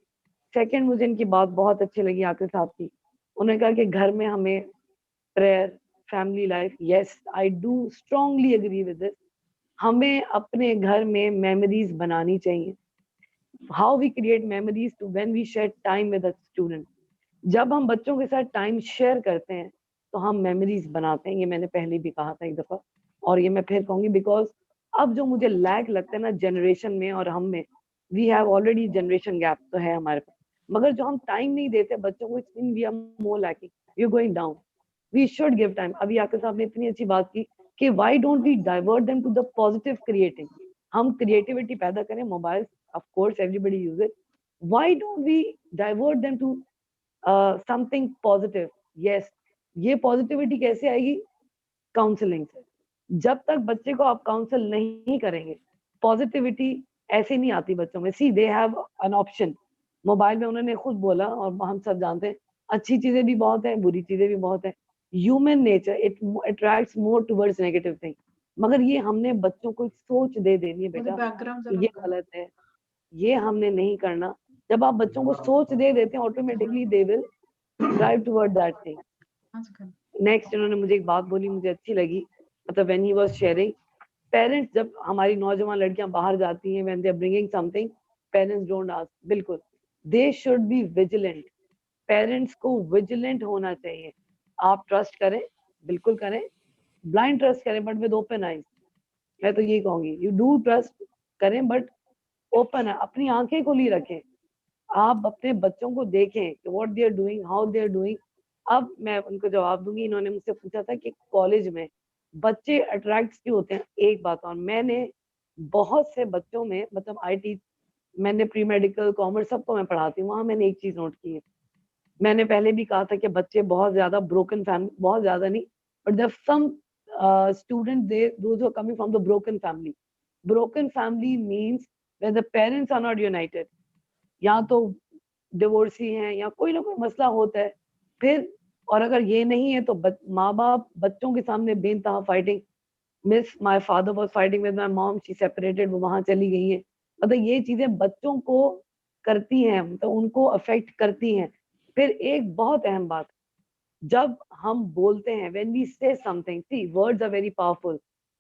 Speaker 5: सेकंड, मुझे इनकी बात बहुत अच्छी लगी आकिल साहब की। उन्होंने कहा कि घर में हमें prayer, family life, yes I do strongly agree with this. हमें अपने घर में मेमोरीज बनानी चाहिए। How we create memories too when we share time with a student. जब हम बच्चों के साथ टाइम शेयर करते हैं तो हम मेमोरीज बनाते हैं। ये मैंने पहले भी कहा था एक दफा, और ये मैं फिर कहूंगी, बिकॉज अब जो मुझे लैग लगता है ना जनरेशन में और हम में, we have already generation gap तो है हमारे पास, मगर जो हम टाइम नहीं देते बच्चों को, it's mean we are more lacking, we are going down. We should give time. अभी आकर साहब ने इतनी अच्छी बात की कि why don't we divert them to the positive creating. हम क्रिएटिविटी पैदा करें। Mobile of course everybody use it, why don't we divert them to something positive. Yes, ये पॉजिटिविटी कैसे आएगी? काउंसलिंग से। जब तक बच्चे को आप काउंसल नहीं करेंगे, पॉजिटिविटी ऐसे नहीं आती बच्चों में। See they have an option. Mobile में उन्होंने खुद बोला और हम सब जानते हैं, अच्छी चीजें भी बहुत है, बुरी चीजें भी बहुत है। Human nature it attracts more towards negative thing. मगर ये हमने बच्चों को एक सोच दे देनी है, बेटा ये गलत है, ये हमने नहीं करना। जब आप बच्चों को सोच दे देते हैं, automatically they will drive toward that thing. Next इन्होंने मुझे एक बात बोली, मुझे अच्छी लगी। मतलब when he was sharing, parents, जब हमारी नौजवान लड़कियां बाहर जाती हैं, when they are bringing something, parents don't ask. बिल्कुल, they should be vigilant. Parents को विजिलेंट होना चाहिए। आप ट्रस्ट करें, बिल्कुल करें, ब्लाइंड ट्रस्ट करें बट विद ओपन आईज। मैं तो यही कहूंगी, यू डू ट्रस्ट करें बट ओपन है, अपनी आंखें खुली रखें। आप अपने बच्चों को देखें कि what they are doing, how they are doing. अब मैं उनको जवाब दूंगी। इन्होंने मुझसे पूछा था कि कॉलेज में बच्चे अट्रैक्ट क्यों होते हैं। एक बात और, मैंने बहुत से बच्चों में, मतलब आईटी, मैंने प्री मेडिकल, कॉमर्स, सबको मैं पढ़ाती हूँ, वहां मैंने एक चीज नोट की है। मैंने पहले भी कहा था कि बच्चे बहुत ज्यादा ब्रोकन फैमिली, बहुत ज्यादा नहीं, but there some student they those who are coming from the broken family. Broken family means when the parents are not united, या तो डिवोर्सी हैं या कोई ना कोई मसला होता है। फिर और अगर ये नहीं है तो माँ बाप बच्चों के सामने बेनतहा fighting, miss my father was fighting with my mom, she separated, वो वहां चली गई है। मतलब ये चीजें बच्चों को करती हैं, तो उनको अफेक्ट करती हैं। फिर एक बहुत अहम बात, जब हम बोलते हैं, when we say something, see words are very powerful.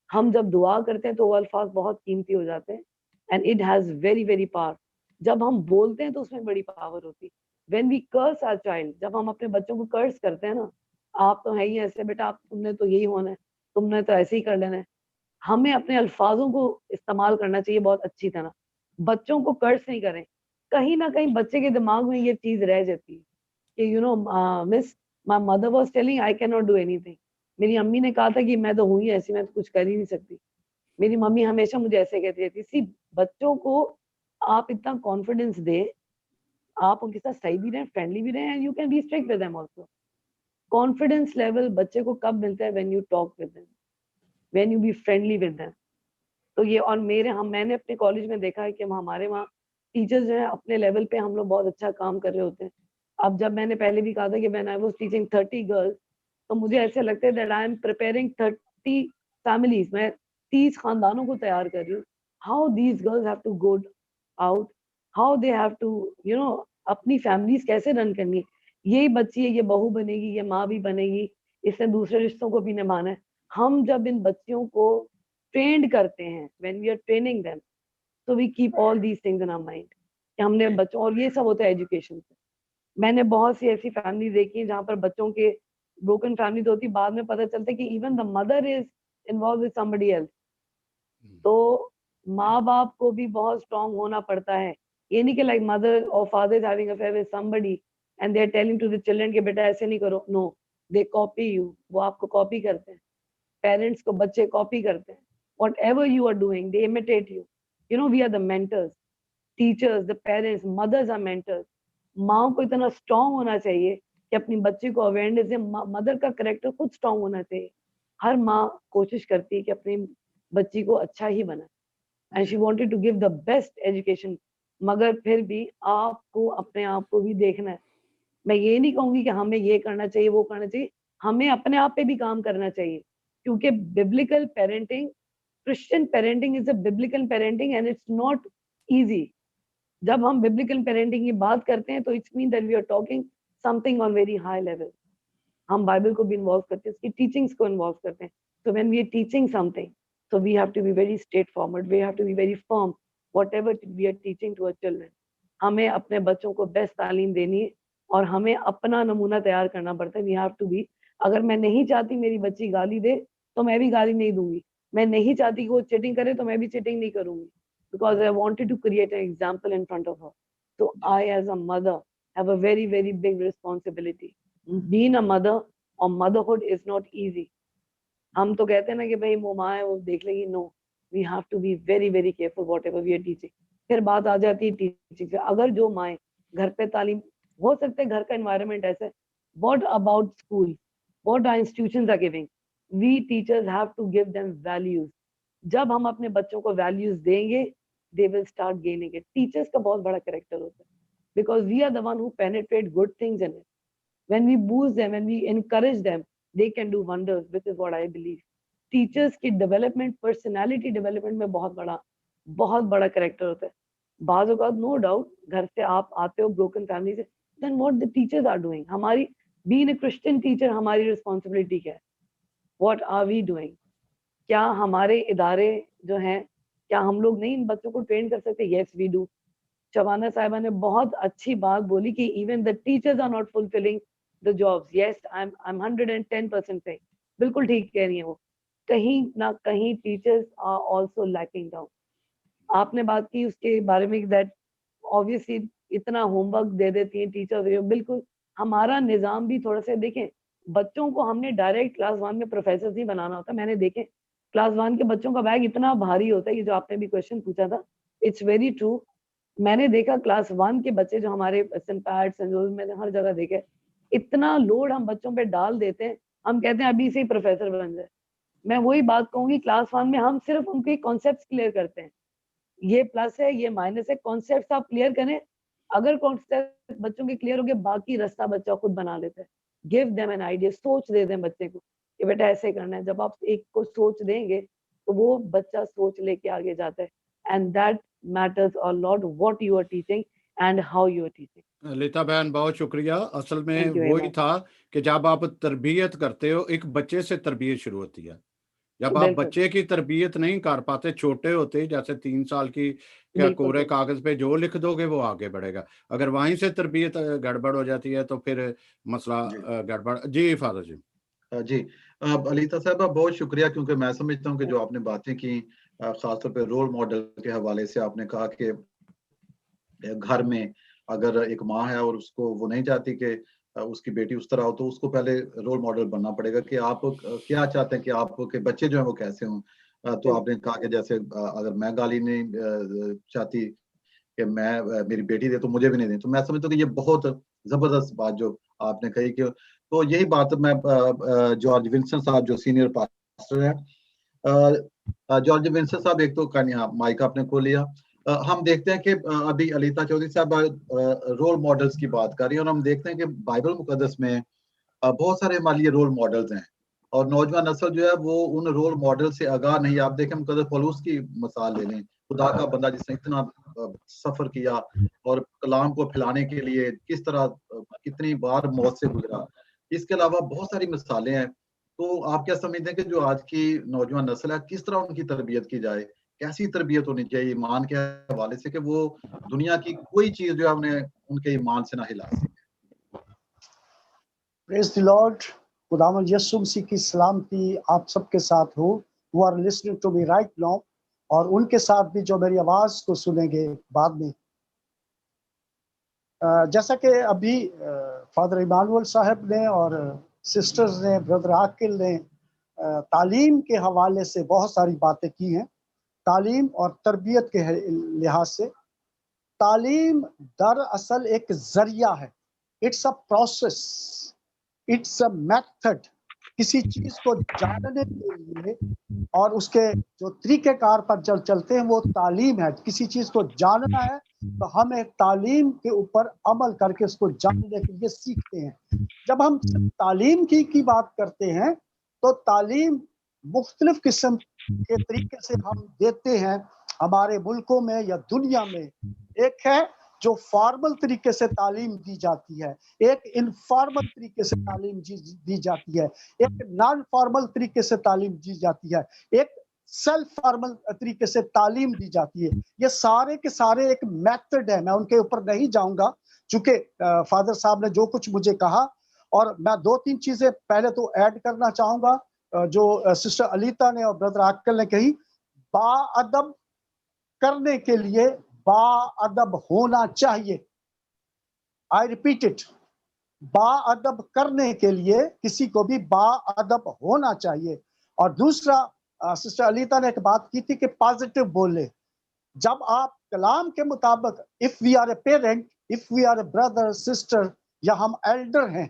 Speaker 5: हम जब दुआ करते हैं तो वो अल्फाज बहुत कीमती हो जाते हैं, and it has very very power. जब हम बोलते हैं तो उसमें बड़ी पावर होती है। When we curse our child, जब हम अपने बच्चों को कर्स करते हैं ना, आप तो है ही ऐसे बेटा, आप तुमने तो यही होना है, तुमने तो ऐसे ही कर लेना है। हमें अपने अल्फाजों को इस्तेमाल करना चाहिए बहुत अच्छी तरह। बच्चों को कर्स नहीं करें। कहीं न कहीं बच्चे के दिमाग में ये चीज़ रह जाती है कि miss, my mother was telling I can not do anything. मेरी अम्मी ने कहा था कि मैं तो हूँ ही ऐसी, मैं तो कुछ कर ही नहीं सकती। मेरी मम्मी हमेशा मुझे ऐसे कहती रहती थी। बच्चों को आप इतना कॉन्फिडेंस दें, आप उनके साथ सही भी रहें, फ्रेंडली भी रहें, and you can be strict with them also. Confidence level बच्चे को कब मिलता है? When you talk with them, when you be friendly with them. तो ये, और मैंने अपने कॉलेज में देखा है कि हमारे वहाँ टीचर्स जो हैं अपने लेवल पे हम लोग बहुत अच्छा काम कर रहे होते हैं। अब जब मैंने पहले भी कहा था कि when I was teaching 30 girls, तो मुझे ऐसे लगता है that I am preparing 30 families, मैं 30 खानदानों को तैयार कर रही हूँ। How these girls have to go out, how they have to अपनी फैमिलीज़ कैसे रन करनी है। यही बच्ची है, ये बहू बनेगी, ये माँ भी बनेगी, इसने दूसरे रिश्तों को भी निभाना है। हम जब इन बच्चियों को ट्रेंड करते हैं, when we are training them, तो we keep all these things in our mind कि हमने बच्चों, और ये सब होता है एजुकेशन से। मैंने बहुत सी ऐसी फैमिली देखी है जहाँ पर बच्चों के ब्रोकन फैमिली तो होती, बाद में पता चलता है कि even the mother is involve with somebody else. तो माँ-बाप को भी बहुत स्ट्रॉन्ग होना पड़ता है। ये नहीं कि लाइक मदर और father is having affair with somebody and they are telling to the children कि बेटा ऐसे नहीं करो। नो, दे कॉपी यू, वो आपको कॉपी करते हैं। पेरेंट्स को बच्चे कॉपी करते हैं। Whatever you are doing, they imitate you. We are the mentors, teachers, the parents, mothers are mentors. माँ को इतना स्ट्रॉन्ग होना चाहिए कि अपनी बच्ची को अवेयरनेस दे। मदर का करेक्टर खुद स्ट्रॉन्ग होना चाहिए। हर माँ कोशिश करती है कि अपनी बच्ची को अच्छा ही बनाए, and she wanted to give the best education. मगर फिर भी आपको अपने आप को भी देखना है। मैं ये नहीं कहूँगी कि हमें ये करना चाहिए, वो करना चाहिए। हमें अपने आप पे भी काम करना चाहिए, क्योंकि biblical parenting, Christian parenting is a biblical parenting and it's not easy. जब हम biblical parenting की बात करते हैं तो it means that we are talking something on very high level. हम बाइबल को भी इन्वॉल्व करते हैं, उसकी टीचिंग्स को इन्वॉल्व करते हैं। So when we are teaching something, so we have to be very straightforward, we have to be very firm, whatever we are teaching to our children. हमें अपने बच्चों को बेस्ट तालीम देनी है और हमें अपना नमूना तैयार करना पड़ता है। We have to be, अगर मैं नहीं चाहती मेरी बच्ची गाली दे, तो मैं भी गाली नहीं दूँगी। मैं नहीं चाहती कि वो चीटिंग करे, तो मैं भी चीटिंग नहीं करूँगी, because I wanted to create an example in front of her. So I as a mother have a very, very big responsibility. Being a mother or motherhood is not easy. हम तो कहते हैं ना कि भाई वो माँ है, वो देख लेगी। No, we have to be very very careful whatever we are teaching. फिर बात आ जाती है टीचिंग से। अगर जो माएँ घर पे तालीम, हो सकता है घर का एनवायरनमेंट ऐसा है, what about school, what our institutions are giving? We teachers have to give them values. जब हम अपने बच्चों को वैल्यूज देंगे, they will start gaining it. Teachers का बहुत बड़ा कैरेक्टर होता है, because we are the one who penetrate good things in it. When we boost them, when we encourage them, they can do wonders, which is what I believe. Teachers की development, personality development में बहुत बड़ा character होता है। बाज़ औक़ात no doubt घर से आप आते हो broken family से, then what the teachers are doing? हमारी being a Christian teacher, हमारी responsibility क्या है? What are we doing? क्या हमारे इदारे जो हैं, क्या हम लोग नहीं इन बच्चों को ट्रेन कर सकते? Yes, we do. शबाना साहिबा ने बहुत अच्छी बात बोली कि even the teachers are not fulfilling the jobs. Yes, I'm 110% saying. बिल्कुल ठीक कह रही हैं वो। कहीं ना कहीं teachers are also lacking down. आपने बात की उसके बारे में that obviously इतना होमवर्क दे देती हैं टीचर। बिल्कुल, हमारा निज़ाम भी थोड़ा सा देखें। बच्चों को हमने डायरेक्ट क्लास 1 में प्रोफेसर नहीं बनाना होता। मैंने देखे क्लास 1 के बच्चों का बैग इतना भारी होता है, ये जो आपने भी क्वेश्चन पूछा था, इट्स वेरी ट्रू। मैंने देखा क्लास 1 के बच्चे जो हमारे सेंट पैट्स, सेंट जोसेफ, मैंने हर जगह देखे, इतना लोड हम बच्चों पे डाल देते हैं। हम कहते हैं अभी से ही प्रोफेसर बन जाए। मैं वही बात कहूँगी, क्लास 1 में हम सिर्फ उनके कॉन्सेप्ट्स क्लियर करते हैं। ये प्लस है, ये माइनस है, कॉन्सेप्ट्स आप क्लियर करें। अगर कॉन्सेप्ट बच्चों के क्लियर हो गए, बाकी रास्ता बच्चा खुद बना लेता है। गिव देम एन आइडिया, सोच दे दें बच्चे को कि बेटा ऐसे करना है। जब आप एक को सोच देंगे, तो वो बच्चा सोच लेके आगे जाता है। And that matters a lot, what you are teaching and how you are teaching.
Speaker 1: Lalita बहन बहुत शुक्रिया। असल में
Speaker 5: Thank you very
Speaker 1: वही
Speaker 5: much.
Speaker 1: था कि जब आप तरबियत करते हो, एक बच्चे से तरबियत शुरू होती है। जब आप
Speaker 5: बिल्कुल
Speaker 1: बच्चे की तरबियत नहीं कर पाते, छोटे होते, जैसे 3 साल की क्या
Speaker 5: बिल्कुल
Speaker 1: कोरे
Speaker 5: बिल्कुल
Speaker 1: कागज पे जो लिख दोगे वो आगे बढ़ेगा। अगर वहीं से तरबियत गड़बड़ हो जाती है तो फिर मसला
Speaker 2: जी
Speaker 1: गड़बड़। जी फादर जी।
Speaker 2: जी अलीता साहबा बहुत शुक्रिया, क्योंकि मैं समझता हूँ कि जो आपने बातें की खासतौर पे रोल मॉडल के हवाले से आपने कहा कि घर में अगर एक माँ है और उसको वो नहीं चाहती कि उसकी बेटी उस तरह हो, तो उसको पहले रोल मॉडल बनना पड़ेगा कि आप क्या चाहते हैं कि आपके बच्चे जो हैं वो कैसे हों। तो
Speaker 5: बिल्कुल
Speaker 2: आपने कहा कि जैसे अगर मैं गाली नहीं चाहती कि मैं मेरी बेटी दे तो मुझे भी नहीं दें, तो मैं समझता हूँ कि ये बहुत जबरदस्त बात जो आपने कही कि तो यही बात मैं जॉर्ज विंसन साहब जो सीनियर पास्टर है, जॉर्ज विंसन साहब, एक तो कन्या माइक आपने खोल लिया। हम देखते हैं कि अभी अलीता चौधरी साहब रोल मॉडल्स की बात कर रही है, और हम देखते हैं कि बाइबल मुकद्दस में बहुत सारे हमारे लिए रोल मॉडल्स हैं, और नौजवान नस्ल जो है वो उन रोल मॉडल से आगाह नहीं। आप देखें मुकद्दस पौलुस की मिसाल ले लें, खुदा का बंदा जिसने इतना सफर किया और कलाम को फैलाने के लिए किस तरह कितनी बार मौत से गुजरा। इसके अलावा बहुत सारी मिसालें हैं। तो आप क्या समझते हैं कि जो आज की नौजवान नस्ल है, किस तरह उनकी तरबियत की जाए? कैसी तरबियत होनी चाहिए ईमान के हवाले से कि वो दुनिया की कोई चीज जो है उन्हें उनके ईमान से ना हिला सके?
Speaker 6: Praise the Lord. खुदावंद यीशु मसीह की सलामती आप सबके साथ हो। Who are listening to me right now, और उनके साथ भी जो मेरी आवाज को सुनेंगे बाद में। जैसा कि अभी फादर इमानुअल साहब ने और सिस्टर्स ने, ब्रदर आकिल ने तालीम के हवाले से बहुत सारी बातें की हैं। तालीम और तरबियत के लिहाज से तालीम दरअसल एक जरिया है। It's a process, it's a method. किसी चीज को जानने के लिए और उसके जो तरीकेकार पर चलते हैं वो तालीम है। किसी चीज को जानना है तो हम एक तालीम के ऊपर अमल करके उसको जानने के लिए सीखते हैं। जब हम सिर्फ तालीम की बात करते हैं तो तालीम मुख्तलिफ किस्म के तरीके से हम देते हैं हमारे मुल्कों में या दुनिया में। एक है जो फॉर्मल तरीके से तालीम दी जाती है, एक इनफॉर्मल तरीके से तालीम दी जाती है, एक नॉन फॉर्मल तरीके से तालीम दी जाती है, एक सेल्फ फॉर्मल तरीके से तालीम दी जाती है। ये सारे के सारे एक मेथड है, मैं उनके ऊपर नहीं जाऊंगा चूंकि फादर साहब ने जो कुछ मुझे कहा। और मैं दो तीन चीजें पहले तो ऐड करना चाहूंगा जो सिस्टर अलीता ने और ब्रदर आक्कल ने कही। बाअदब करने के लिए बाअदब होना चाहिए। आई रिपीट इट, बाअदब करने के लिए किसी को भी बाअदब होना चाहिए। और दूसरा, सिस्टर अलीता ने एक बात की थी कि पॉजिटिव बोले। जब आप कलाम के मुताबिक, if we are a parent, if we are a brother sister, या हम एल्डर हैं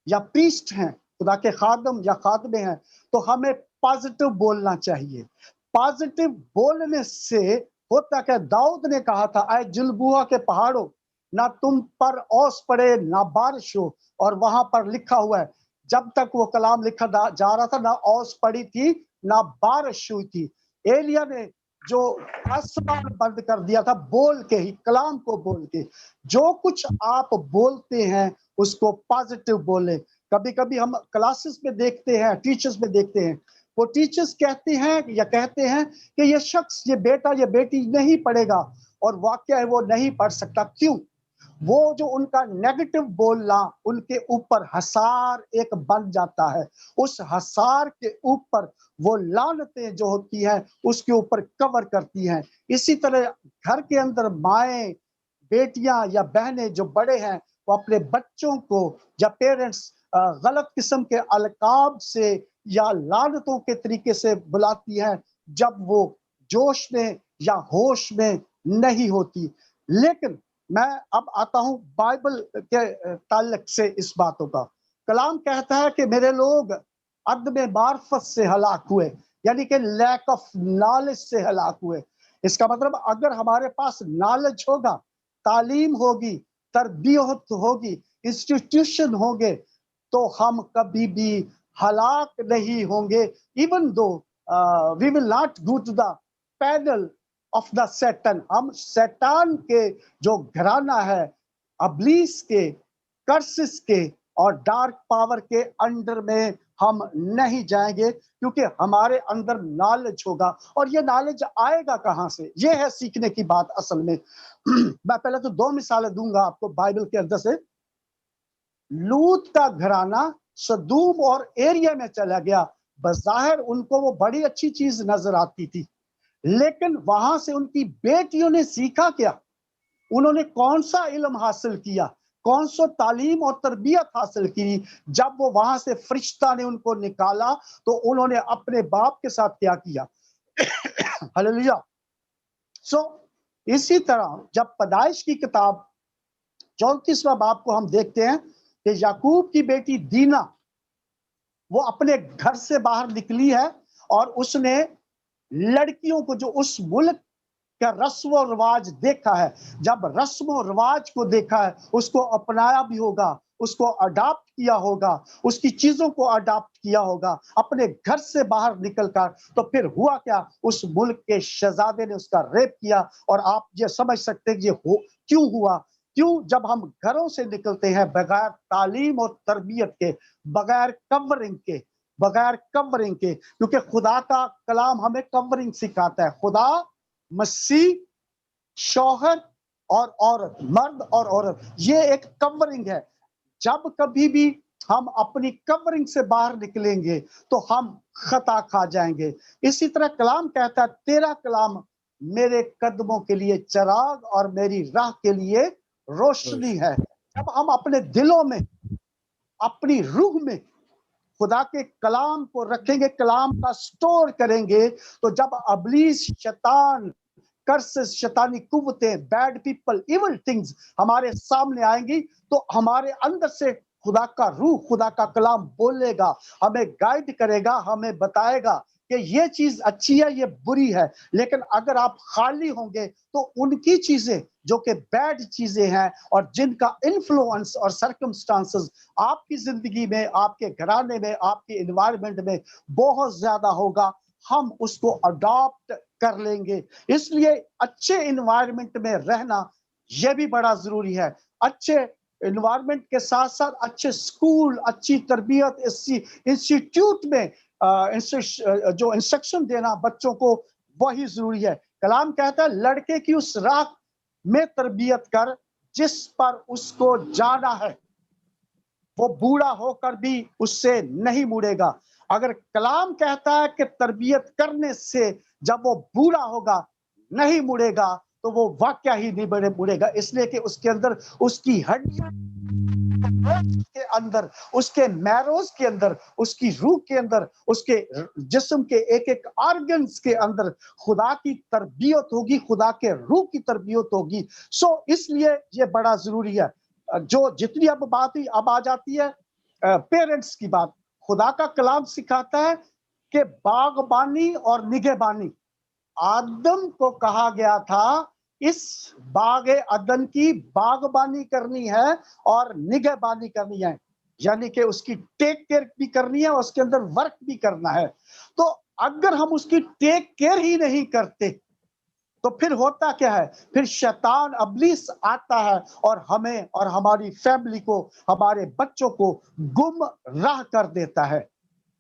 Speaker 6: या प्रीस्ट हैं, खुदा के खादम या खादमे हैं, तो हमें पॉजिटिव बोलना चाहिए। पॉजिटिव बोलने से होता क्या, दाऊद ने कहा था, आए जुलबुआ के पहाड़ों, ना तुम पर ओस पड़े ना बारिश हो। और वहां पर लिखा हुआ है, जब तक वो कलाम लिखा जा रहा था ना ओस पड़ी थी ना बारिश हुई थी। एलिया ने जो आसमान बंद कर दिया था बोल के ही, कलाम को बोल के। जो कुछ आप बोलते हैं उसको पॉजिटिव बोले। कभी कभी हम क्लासेस में देखते हैं, टीचर्स में देखते हैं, वो टीचर्स कहते हैं या कहते हैं कि ये शख्स, ये बेटा, ये बेटी नहीं पढ़ेगा, और वाकया है वो नहीं पढ़ सकता। क्यों? वो जो उनका नेगेटिव बोलना उनके ऊपर हसार एक बन जाता है। उस हसार के ऊपर वो लानतें जो होती हैं उसके ऊपर कवर करती हैं। इसी तरह घर के अंदर माएं, बेटियां या बहनें जो बड़े हैं, वो अपने बच्चों को या पेरेंट्स गलत किस्म के अलकाब से या लानतों के तरीके से बुलाती हैं जब वो जोश में या होश में नहीं होती। लेकिन मैं अब आता हूं बाइबल के ताल्लुक से इस बातों का। कलाम कहता है कि मेरे लोग अदम मार्फत से हलाक हुए, यानी कि लैक ऑफ नॉलेज से हलाक हुए। इसका मतलब अगर हमारे पास नॉलेज होगा, तालीम होगी, तरबियत होगी, इंस्टीट्यूशन होंगे, तो हम कभी भी हलाक नहीं होंगे। Even though we will not go to the panel of the Satan. हम शैतान के जो घराना है, अब्लीस के, कर्सिस के और डार्क पावर के अंडर में हम नहीं जाएंगे, क्योंकि हमारे अंदर नॉलेज होगा। और ये नॉलेज आएगा कहाँ से? ये है सीखने की बात असल में। मैं पहले तो 2 मिसालें दूंगा आपको बाइबल के अंदर से। लूत का घराना सदूम और एरिया में चला गया। बज़ाहिर उनको वो बड़ी अच्छी चीज नजर आती थी, लेकिन वहां से उनकी बेटियों ने सीखा क्या? उन्होंने कौन सा इल्म हासिल किया? कौन सा तालीम और तरबियत हासिल की? जब वो वहां से फरिश्ता ने उनको निकाला तो उन्होंने अपने बाप के साथ क्या किया? हालेलुया। इसी तरह जब पैदाइश की किताब 34वां बाब को हम देखते हैं कि याकूब की बेटी दीना वो अपने घर से बाहर निकली है और उसने लड़कियों को जो उस मुल्क का रस्म और रिवाज देखा है, जब रस्म और रिवाज को देखा है उसको अपनाया भी होगा, उसको अडॉप्ट किया होगा, उसकी चीजों को अडॉप्ट किया होगा अपने घर से बाहर निकलकर। तो फिर हुआ क्या? उस मुल्क के शहजादे ने उसका रेप किया। और आप ये समझ सकते हैं ये क्यों हुआ? क्यों? जब हम घरों से निकलते हैं बगैर तालीम और तरबियत के, बगैर कवरिंग के, बगैर कवरिंग के, क्योंकि खुदा का कलाम हमें कवरिंग सिखाता है। खुदा, मसीह, शौहर और औरत, मर्द और औरत, ये एक कवरिंग है। जब कभी भी हम अपनी कवरिंग से बाहर निकलेंगे तो हम खता खा जाएंगे। इसी तरह कलाम कहता है, तेरा कलाम मेरे कदमों के लिए चिराग और मेरी राह के लिए रोशनी है। जब हम अपने दिलों में, अपनी रूह में खुदा के कलाम को रखेंगे, कलाम का स्टोर करेंगे, तो जब अबलीस, शैतान, कर्सेस, शैतानी कुव्वतें, बैड पीपल, इविल थिंग्स हमारे सामने आएंगी तो हमारे अंदर से खुदा का रूह, खुदा का कलाम बोलेगा, हमें गाइड करेगा, हमें बताएगा कि ये चीज अच्छी है, ये बुरी है। लेकिन अगर आप खाली होंगे तो उनकी चीजें जो कि बैड चीजें हैं और जिनका इन्फ्लुएंस और सर्कमस्टांसेस आपकी जिंदगी में, आपके घराने में, आपके एनवायरनमेंट में बहुत ज्यादा होगा, हम उसको अडॉप्ट कर लेंगे। इसलिए अच्छे एनवायरनमेंट में रहना यह भी बड़ा जरूरी है। अच्छे एनवायरनमेंट के साथ साथ अच्छे स्कूल, अच्छी तरबियत, इंस्टीट्यूट में जो इंस्ट्रक्शन देना बच्चों को, वही जरूरी है। कलाम कहता है, लड़के की उस राह में तरबियत कर जिस पर उसको जाना है, वो बूढ़ा होकर भी उससे नहीं मुड़ेगा। अगर कलाम कहता है कि तरबियत करने से जब वो बूढ़ा होगा नहीं मुड़ेगा, तो वो वाकया ही नहीं मुड़ेगा, इसलिए कि उसके अंदर, उसकी हड्डियां के अंदर, उसके मैरोज के अंदर, उसकी रूह के अंदर, उसके जिस्म के एक एक ऑर्गन्स के अंदर खुदा की तरबियत होगी, खुदा के रूह की तरबियत होगी। इसलिए ये बड़ा जरूरी है। जो जितनी अब बात ही अब आ जाती है पेरेंट्स की बात। खुदा का कलाम सिखाता है कि बागबानी और निगहबानी, आदम को कहा गया था इस बागे अदन की बागबानी करनी है और निगहबानी करनी है, यानी कि उसकी टेक केयर भी करनी है और उसके अंदर वर्क भी करना है। तो अगर हम उसकी टेक केयर ही नहीं करते तो फिर होता क्या है? फिर शैतान अबलीस आता है और हमें और हमारी फैमिली को, हमारे बच्चों को गुमराह कर देता है,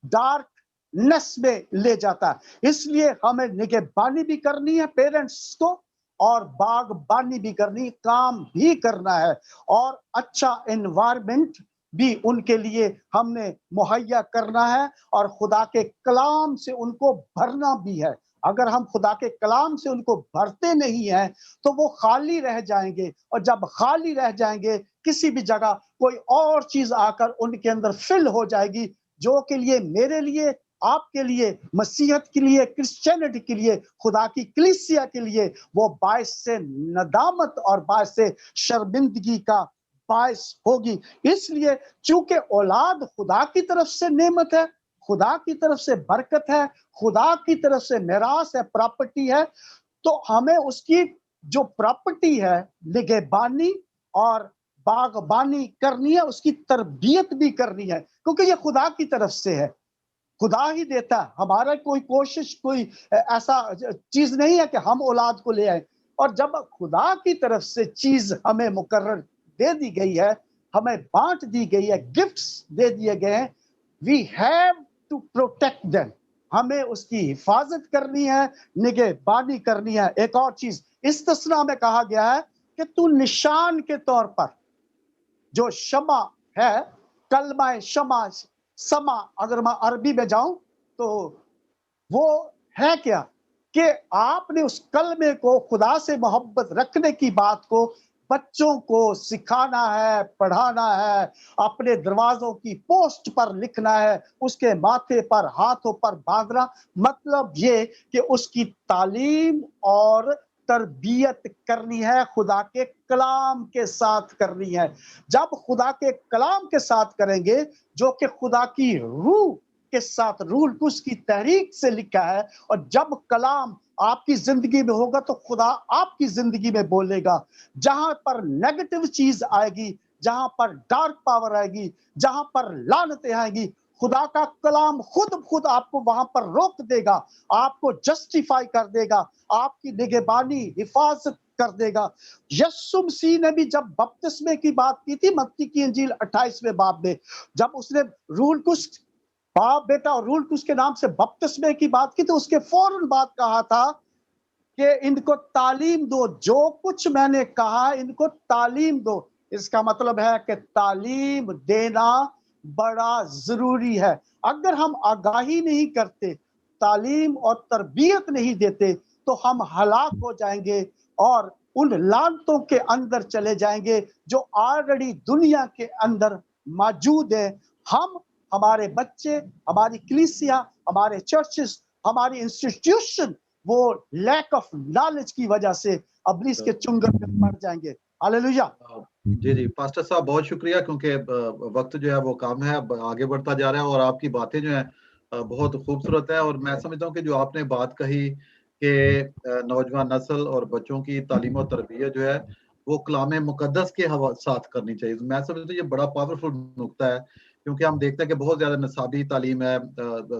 Speaker 6: डार्कनेस में ले जाता है। इसलिए हमें निगहबानी भी करनी है पेरेंट्स को, और बागबानी भी करनी, काम भी करना है, और अच्छा एनवायरनमेंट भी उनके लिए हमने मुहैया करना है, और खुदा के कलाम से उनको भरना भी है। अगर हम खुदा के कलाम से उनको भरते नहीं हैं तो वो खाली रह जाएंगे, और जब खाली रह जाएंगे किसी भी जगह कोई और चीज आकर उनके अंदर फिल हो जाएगी, जो के लिए, मेरे लिए, आपके लिए, मसीहत के लिए, क्रिश्चियनिटी के लिए, खुदा की कलीसिया के लिए वो बायस से नदामत और बायस से शर्मिंदगी का बायस होगी। इसलिए चूंकि औलाद खुदा की तरफ से नेमत है, खुदा की तरफ से बरकत है, खुदा की तरफ से मिरास है, प्रॉपर्टी है, तो हमें उसकी जो प्रॉपर्टी है निगहबानी और बागबानी करनी है, उसकी तरबियत भी करनी है, क्योंकि ये खुदा की तरफ से है, खुदा ही देता है। हमारा कोई कोशिश, कोई ऐसा चीज नहीं है कि हम औलाद को ले आए। और जब खुदा की तरफ से चीज हमें मुकर्रर दे दी गई है, हमें बांट दी गई है, गिफ्ट्स दे दिए गए हैं, we have to protect them, हमें उसकी हिफाजत करनी है, निगहबानी करनी है। एक और चीज इस्तिस्ना में कहा गया है कि तू निशान के तौर पर जो शमा है, कलमा शमा समा, अगर मैं अरबी में जाऊं तो वो है क्या कि आपने उस कलमे को, खुदा से मोहब्बत रखने की बात को बच्चों को सिखाना है, पढ़ाना है, अपने दरवाजों की पोस्ट पर लिखना है, उसके माथे पर, हाथों पर बांधना। मतलब ये कि उसकी तालीम और तरबियत करनी है, खुदा के कलाम के साथ करनी है। जब खुदा के कलाम के साथ करेंगे, जो कि खुदा की रूह के साथ, रूह कुछ की तहरीक से लिखा है, और जब कलाम आपकी जिंदगी में होगा तो खुदा आपकी जिंदगी में बोलेगा। जहां पर नेगेटिव चीज आएगी, जहां पर डार्क पावर आएगी, जहां पर लानतें आएगी, खुदा का कलाम खुद आपको वहां पर रोक देगा, आपको जस्टिफाई कर देगा, आपकी निगहबानी, हिफाजत कर देगा। यीशु मसीह ने भी जब बपतिस्मे की बात की थी, मत्ती की इंजील 28वें बाब में, जब उसने रूल कुछ बाप बेटा और रूल कुछ के नाम से बपतिस्मे की बात की, तो उसके फौरन बाद कहा था कि इनको तालीम दो, जो कुछ मैंने कहा इनको तालीम दो। इसका मतलब है कि तालीम देना बड़ा जरूरी है। अगर हम आगाही नहीं करते, तालीम और तरबियत नहीं देते, तो हम हलाक हो जाएंगे और उन लानतों के अंदर चले जाएंगे जो ऑलरेडी दुनिया के अंदर मौजूद है। हम, हमारे बच्चे, हमारी कलीसिया, हमारे चर्चेस, हमारी इंस्टीट्यूशन, वो लैक ऑफ नॉलेज की वजह से अब्लिस के चुंगल में पड़ जाएंगे। हालेलुया।
Speaker 2: जी जी पास्टर साहब, बहुत शुक्रिया, क्योंकि वक्त जो है वो कम है, अब आगे बढ़ता जा रहा है, और आपकी बातें जो है बहुत खूबसूरत है। और मैं समझता हूँ कि जो आपने बात कही कि नौजवान नस्ल और बच्चों की तालीम और तरबियत जो है वो कलाम मुकद्दस के साथ करनी चाहिए, तो मैं समझता हूँ ये बड़ा पावरफुल नुक्ता है, क्योंकि हम देखते हैं कि बहुत ज्यादा नसाबी तालीम है,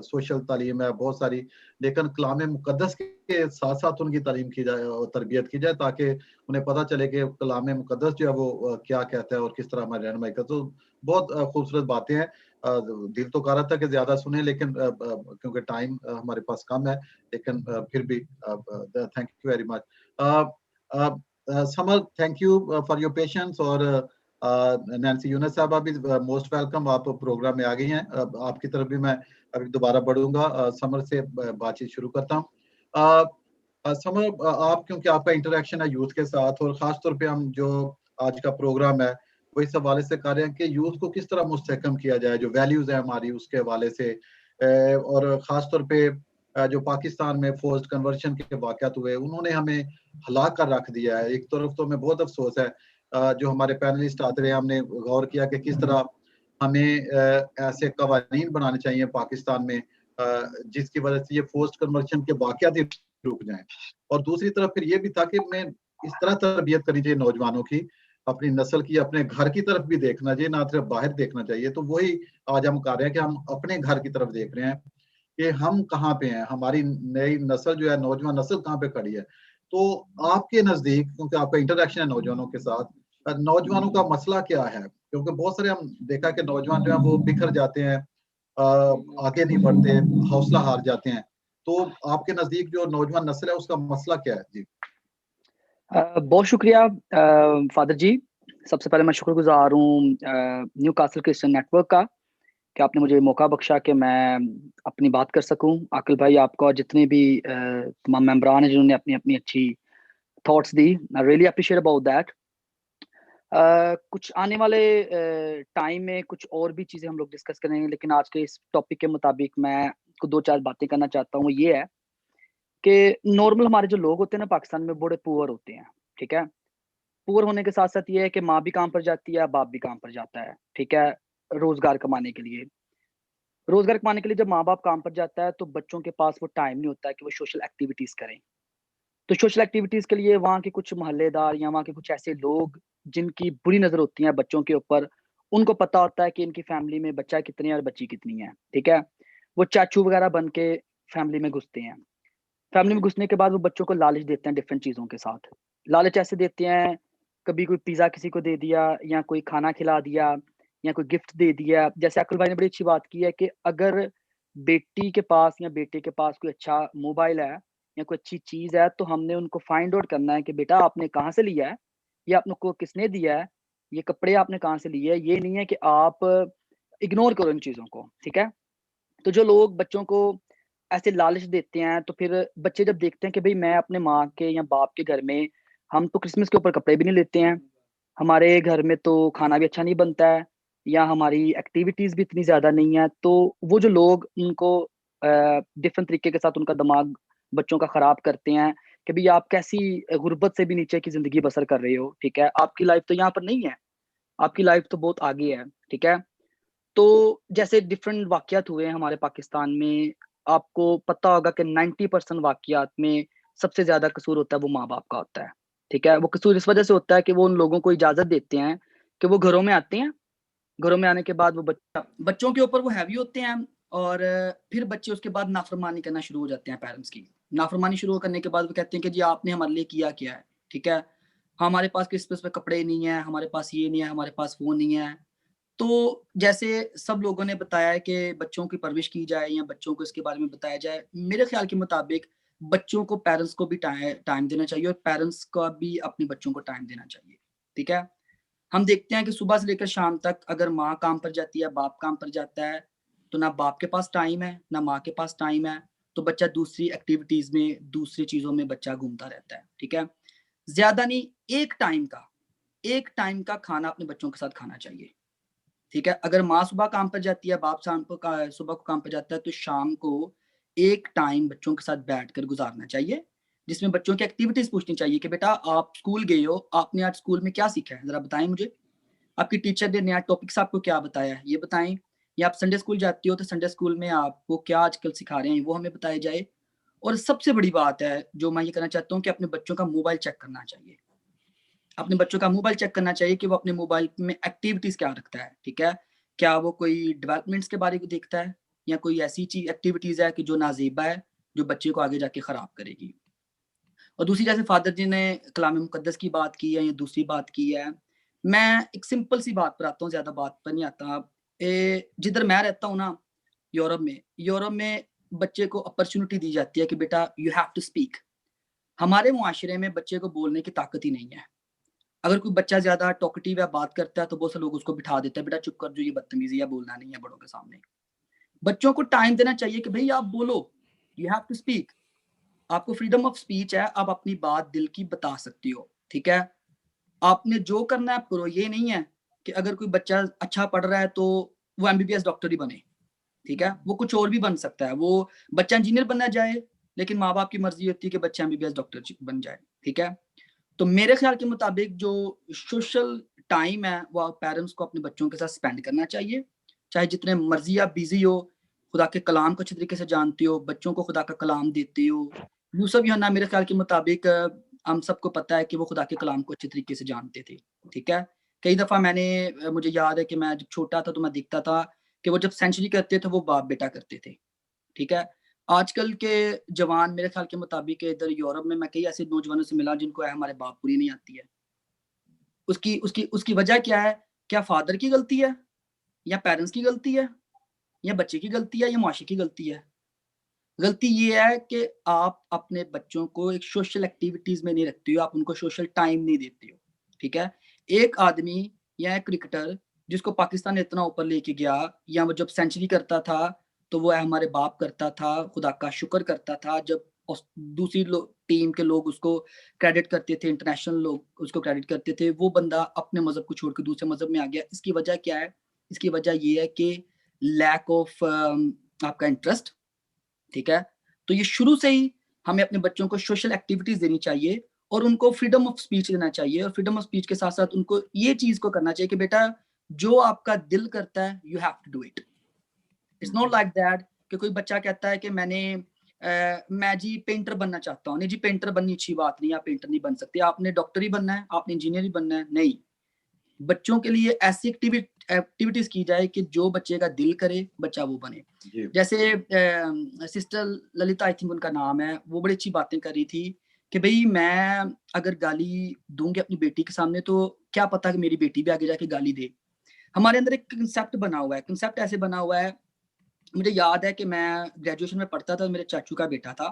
Speaker 2: सोशल तालीम है बहुत सारी, लेकिन कलाम मुकद्दस के साथ साथ उनकी तालीम की जाए और तरबियत की जाए, ताकि उन्हें पता चले कि कलाम मुकद्दस जो है वो क्या कहता है और किस तरह हमारी रहनुमाई करता है। तो बहुत खूबसूरत बातें हैं। दिल तो कर रहा था कि ज्यादा सुने, लेकिन क्योंकि टाइम हमारे पास कम है, लेकिन फिर भी thank you very much summer, thank you for your patience. और नैन्सी यूनस साहबा भी मोस्ट वेलकम, आप प्रोग्राम में आ गई हैं। आपकी तरफ भी मैं अभी दोबारा बढ़ूंगा, समर से बातचीत शुरू करता हूँ। समर, आप, क्योंकि आपका इंटरेक्शन है यूथ के साथ, और खास तौर पे हम जो आज का प्रोग्राम है वो इस हवाले से कर रहे हैं कि यूथ को किस तरह मुस्तहकम किया जाए, जो वैल्यूज है हमारी उसके हवाले से। और खास तौर पे जो पाकिस्तान में फोर्स्ड कन्वर्शन के वाकयात हुए, उन्होंने हमें हिला कर रख दिया है। एक तरफ तो हमें बहुत अफसोस है, जो हमारे पैनलिस्ट आते रहे, हमने गौर किया कि किस तरह हमें ऐसे कवानीन बनाने चाहिए पाकिस्तान में जिसकी वजह से ये फोर्स्ड कन्वर्शन के वाकयात ही रुक जाएं। और दूसरी तरफ फिर ये भी था कि मैं इस तरह तरबियत करनी चाहिए नौजवानों की, अपनी नस्ल की, अपने घर की तरफ भी देखना चाहिए, ना सिर्फ बाहर देखना चाहिए। तो वही आज हम कर रहे हैं कि हम अपने घर की तरफ देख रहे हैं कि हम कहाँ पे हैं, हमारी नई नस्ल जो है, नौजवान नस्ल कहाँ पे खड़ी है। तो आपके नजदीक, क्योंकि आपका इंटरेक्शन है नौजवानों के साथ, नौजवानों का मसला क्या है? क्योंकि बहुत सारे हम देखा कि नौजवान जो है वो बिखर जाते हैं, आगे नहीं बढ़ते, हौसला हार जाते हैं। तो आपके नजदीक जो नौजवान नस्ल है उसका मसला क्या है? जी
Speaker 7: बहुत शुक्रिया फादर जी। सबसे पहले मैं शुक्रगुजार हूँ न्यू कासल क्रिश्चियन नेटवर्क का कि आपने मुझे मौका बख्शा कि मैं अपनी बात कर सकूं। आकिल भाई, आपका और जितने भी तमाम मेंबरान हैं जिन्होंने अपनी अपनी अच्छी thoughts the, I really appreciate about that. कुछ आने वाले टाइम में कुछ और भी चीज़ें हम लोग डिस्कस करेंगे, लेकिन आज के इस टॉपिक के मुताबिक मैं कुछ दो चार बातें करना चाहता हूँ। ये है कि नॉर्मल हमारे जो लोग होते हैं ना पाकिस्तान में, बड़े पुअर होते हैं, ठीक है। पुअर होने के साथ साथ ये है कि माँ भी काम पर जाती है, बाप भी काम पर जाता है, ठीक है, रोजगार कमाने के लिए। रोजगार कमाने के लिए जब माँ बाप काम पर जाता है तो बच्चों के पास वो टाइम नहीं होता है कि वो सोशल एक्टिविटीज करें। तो सोशल एक्टिविटीज के लिए वहाँ के कुछ मोहल्लेदार या वहाँ के कुछ ऐसे लोग जिनकी बुरी नजर होती है बच्चों के ऊपर, उनको पता होता है कि इनकी फैमिली में बच्चा कितनी है और बच्ची कितनी है, ठीक है। वो चाचू वगैरह बन के फैमिली में घुसते हैं। फैमिली में घुसने के बाद वो बच्चों को लालच देते हैं डिफरेंट चीज़ों के साथ। लालच ऐसे देते हैं, कभी कोई पिज़्ज़ा किसी को दे दिया या कोई खाना खिला दिया या कोई गिफ्ट दे दिया। जैसे अकुल भाई ने बड़ी अच्छी बात की है कि अगर बेटी के पास या बेटे के पास कोई अच्छा मोबाइल है या कोई अच्छी चीज है, तो हमने उनको फाइंड आउट करना है कि बेटा आपने कहाँ से लिया है, ये आपको किसने दिया है, ये कपड़े आपने कहाँ से लिए है। ये नहीं है कि आप इग्नोर करो इन चीजों को, ठीक है। तो जो लोग बच्चों को ऐसे लालच देते हैं, तो फिर बच्चे जब देखते हैं कि भाई मैं अपने माँ के या बाप के घर में, हम तो क्रिसमस के ऊपर कपड़े भी नहीं लेते हैं, हमारे घर में तो खाना भी अच्छा नहीं बनता है, या हमारी एक्टिविटीज भी इतनी ज्यादा नहीं है, तो वो जो लोग उनको डिफरेंट तरीके के साथ उनका दिमाग बच्चों का खराब करते हैं कि भाई आप कैसी गुर्बत से भी नीचे की जिंदगी बसर कर रहे हो, ठीक है, आपकी लाइफ तो यहाँ पर नहीं है, आपकी लाइफ तो बहुत आगे है, ठीक है। तो जैसे डिफरेंट वाकयात हुए हैं हमारे पाकिस्तान में, आपको पता होगा कि 90% वाकयात में सबसे ज्यादा कसूर होता है वो माँ बाप का होता है, ठीक है। वो कसूर इस वजह से होता है कि वो उन लोगों को इजाजत देते हैं कि वो घरों में आते हैं, घरों में आने के बाद वो बच्चों के ऊपर वो हैवी होते हैं, और फिर बच्चे उसके बाद नाफरमानी करना शुरू हो जाते हैं पेरेंट्स की। नाफरमानी शुरू करने के बाद वो कहते हैं कि जी आपने हमारे लिए किया क्या है, ठीक है, हमारे पास क्रिसमस पे कपड़े नहीं है, हमारे पास ये नहीं है, हमारे पास वो नहीं है। तो जैसे सब लोगों ने बताया है कि बच्चों की परवरिश की जाए या बच्चों को इसके बारे में बताया जाए, मेरे ख्याल के मुताबिक बच्चों को पेरेंट्स को भी टाइम देना चाहिए, और पेरेंट्स का भी अपने बच्चों को टाइम देना चाहिए, ठीक है। हम देखते हैं कि सुबह से लेकर शाम तक अगर माँ काम पर जाती है, बाप काम पर जाता है, तो ना बाप के पास टाइम है ना माँ के पास टाइम है, तो बच्चा दूसरी एक्टिविटीज में, दूसरी चीजों में बच्चा घूमता रहता है, ठीक है। ज्यादा नहीं, एक टाइम का खाना अपने बच्चों के साथ खाना चाहिए, ठीक है। अगर माँ सुबह काम पर जाती है, बाप शाम को सुबह को काम पर जाता है, तो शाम को एक टाइम बच्चों के साथ बैठकर गुजारना चाहिए, जिसमें बच्चों की एक्टिविटीज पूछनी चाहिए कि बेटा आप स्कूल गए हो, आपने आज स्कूल में क्या सीखा है, जरा बताएं मुझे, आपकी टीचर ने नया टॉपिक्स आपको क्या बताया है ये बताएं, या आप संडे स्कूल जाती हो तो संडे स्कूल में आपको क्या आजकल सिखा रहे हैं वो हमें बताया जाए। और सबसे बड़ी बात है जो मैं ये कहना चाहता हूँ कि अपने बच्चों का मोबाइल चेक करना चाहिए, अपने बच्चों का मोबाइल चेक करना चाहिए कि वो अपने मोबाइल में एक्टिविटीज क्या रखता है, ठीक है। क्या वो कोई डेवलपमेंट्स के बारे में देखता है, या कोई ऐसी चीज एक्टिविटीज है कि जो नाजेबा है, जो बच्चे को आगे जाके खराब करेगी। और दूसरी, जैसे फादर जी ने कलाम मुकद्दस की बात की है या दूसरी बात की है, मैं एक सिंपल सी बात पर आता हूँ, ज्यादा बात पर नहीं आता। जिधर मैं रहता हूँ ना, यूरोप में बच्चे को अपॉर्चुनिटी दी जाती है कि बेटा यू हैव टू स्पीक। हमारे मुआशरे में बच्चे को बोलने की ताकत ही नहीं है। अगर कोई बच्चा ज्यादा टॉकेटिव या बात करता है तो बहुत से लोग उसको बिठा देते हैं, बेटा चुप कर, जो ये बदतमीजी है, बोलना नहीं है बड़ों के सामने। बच्चों को टाइम देना चाहिए कि भाई आप बोलो, यू हैव टू स्पीक, आपको फ्रीडम ऑफ स्पीच है, आप अपनी बात दिल की बता सकती हो, ठीक है। आपने जो करना है आप करो, ये नहीं है कि अगर कोई बच्चा अच्छा पढ़ रहा है तो वो एमबीबीएस डॉक्टर ही बने, ठीक है, वो कुछ और भी बन सकता है, वो बच्चा इंजीनियर बनना चाहे, लेकिन माँ बाप की मर्जी होती है कि बच्चा एमबीबीएस डॉक्टर बन जाए, ठीक है। तो मेरे ख्याल के मुताबिक जो सोशल टाइम है वो पेरेंट्स को अपने बच्चों के साथ स्पेंड करना चाहिए, चाहे जितने मर्जी आप बिजी हो, खुदा के कलाम को अच्छे तरीके से जानते हो, बच्चों को खुदा का कलाम देते हो। यूसुफ यूहन्ना मेरे ख्याल के मुताबिक हम सबको पता है कि वो खुदा के कलाम को अच्छे तरीके से जानते थे, ठीक है। कई दफ़ा मुझे याद है कि मैं जब छोटा था तो मैं देखता था कि वो जब सेंचुरी करते थे वो बाप बेटा करते थे, ठीक है। आजकल के जवान मेरे ख्याल के मुताबिक इधर यूरोप में मैं कई ऐसे नौजवानों से मिला जिनको है हमारे बाप पूरी नहीं आती है। उसकी उसकी उसकी वजह क्या है? क्या फादर की गलती है, या पेरेंट्स की गलती है, या बच्चे की गलती है, या मुआशरे की गलती है? गलती ये है कि आप अपने बच्चों को एक सोशल एक्टिविटीज में नहीं रखते हो, आप उनको सोशल टाइम नहीं देते हो, ठीक है। एक आदमी या एक क्रिकेटर जिसको पाकिस्तान इतना ऊपर लेके गया, या वो जब सेंचुरी करता था तो वो हमारे बाप करता था, खुदा का शुक्र करता था, जब दूसरी टीम के लोग उसको क्रेडिट करते थे, इंटरनेशनल लोग उसको क्रेडिट करते थे, वो बंदा अपने मजहब को छोड़कर दूसरे मजहब में आ गया। इसकी वजह क्या है? इसकी वजह ये है कि लैक ऑफ आपका इंटरेस्ट, ठीक है। तो ये शुरू से ही हमें अपने बच्चों को सोशल एक्टिविटीज देनी चाहिए और उनको फ्रीडम ऑफ स्पीच देना चाहिए, और फ्रीडम ऑफ स्पीच के साथ साथ उनको ये चीज को करना चाहिए कि बेटा जो आपका दिल करता है you have to do it. It's not like that कि कोई बच्चा कहता है कि मैं जी पेंटर बनना चाहता हूँ। नहीं जी, पेंटर बननी अच्छी बात नहीं, आप पेंटर नहीं बन सकते, आपने डॉक्टर ही बनना है, आपने इंजीनियर ही बनना है, नहीं। बच्चों के लिए ऐसी एक्टिविटीज की जाए कि जो बच्चे का दिल करे बच्चा वो बने। जैसे सिस्टर ललिता, आई थिंक उनका नाम है, वो बड़ी अच्छी बातें कर रही थी कि भाई मैं अगर गाली दूंगी अपनी बेटी के सामने तो क्या पता कि मेरी बेटी भी आगे जाके गाली दे। हमारे अंदर एक कंसेप्ट बना हुआ है। कंसेप्ट ऐसे बना हुआ है, मुझे याद है कि मैं ग्रेजुएशन में पढ़ता था, मेरे चाचू का बेटा था,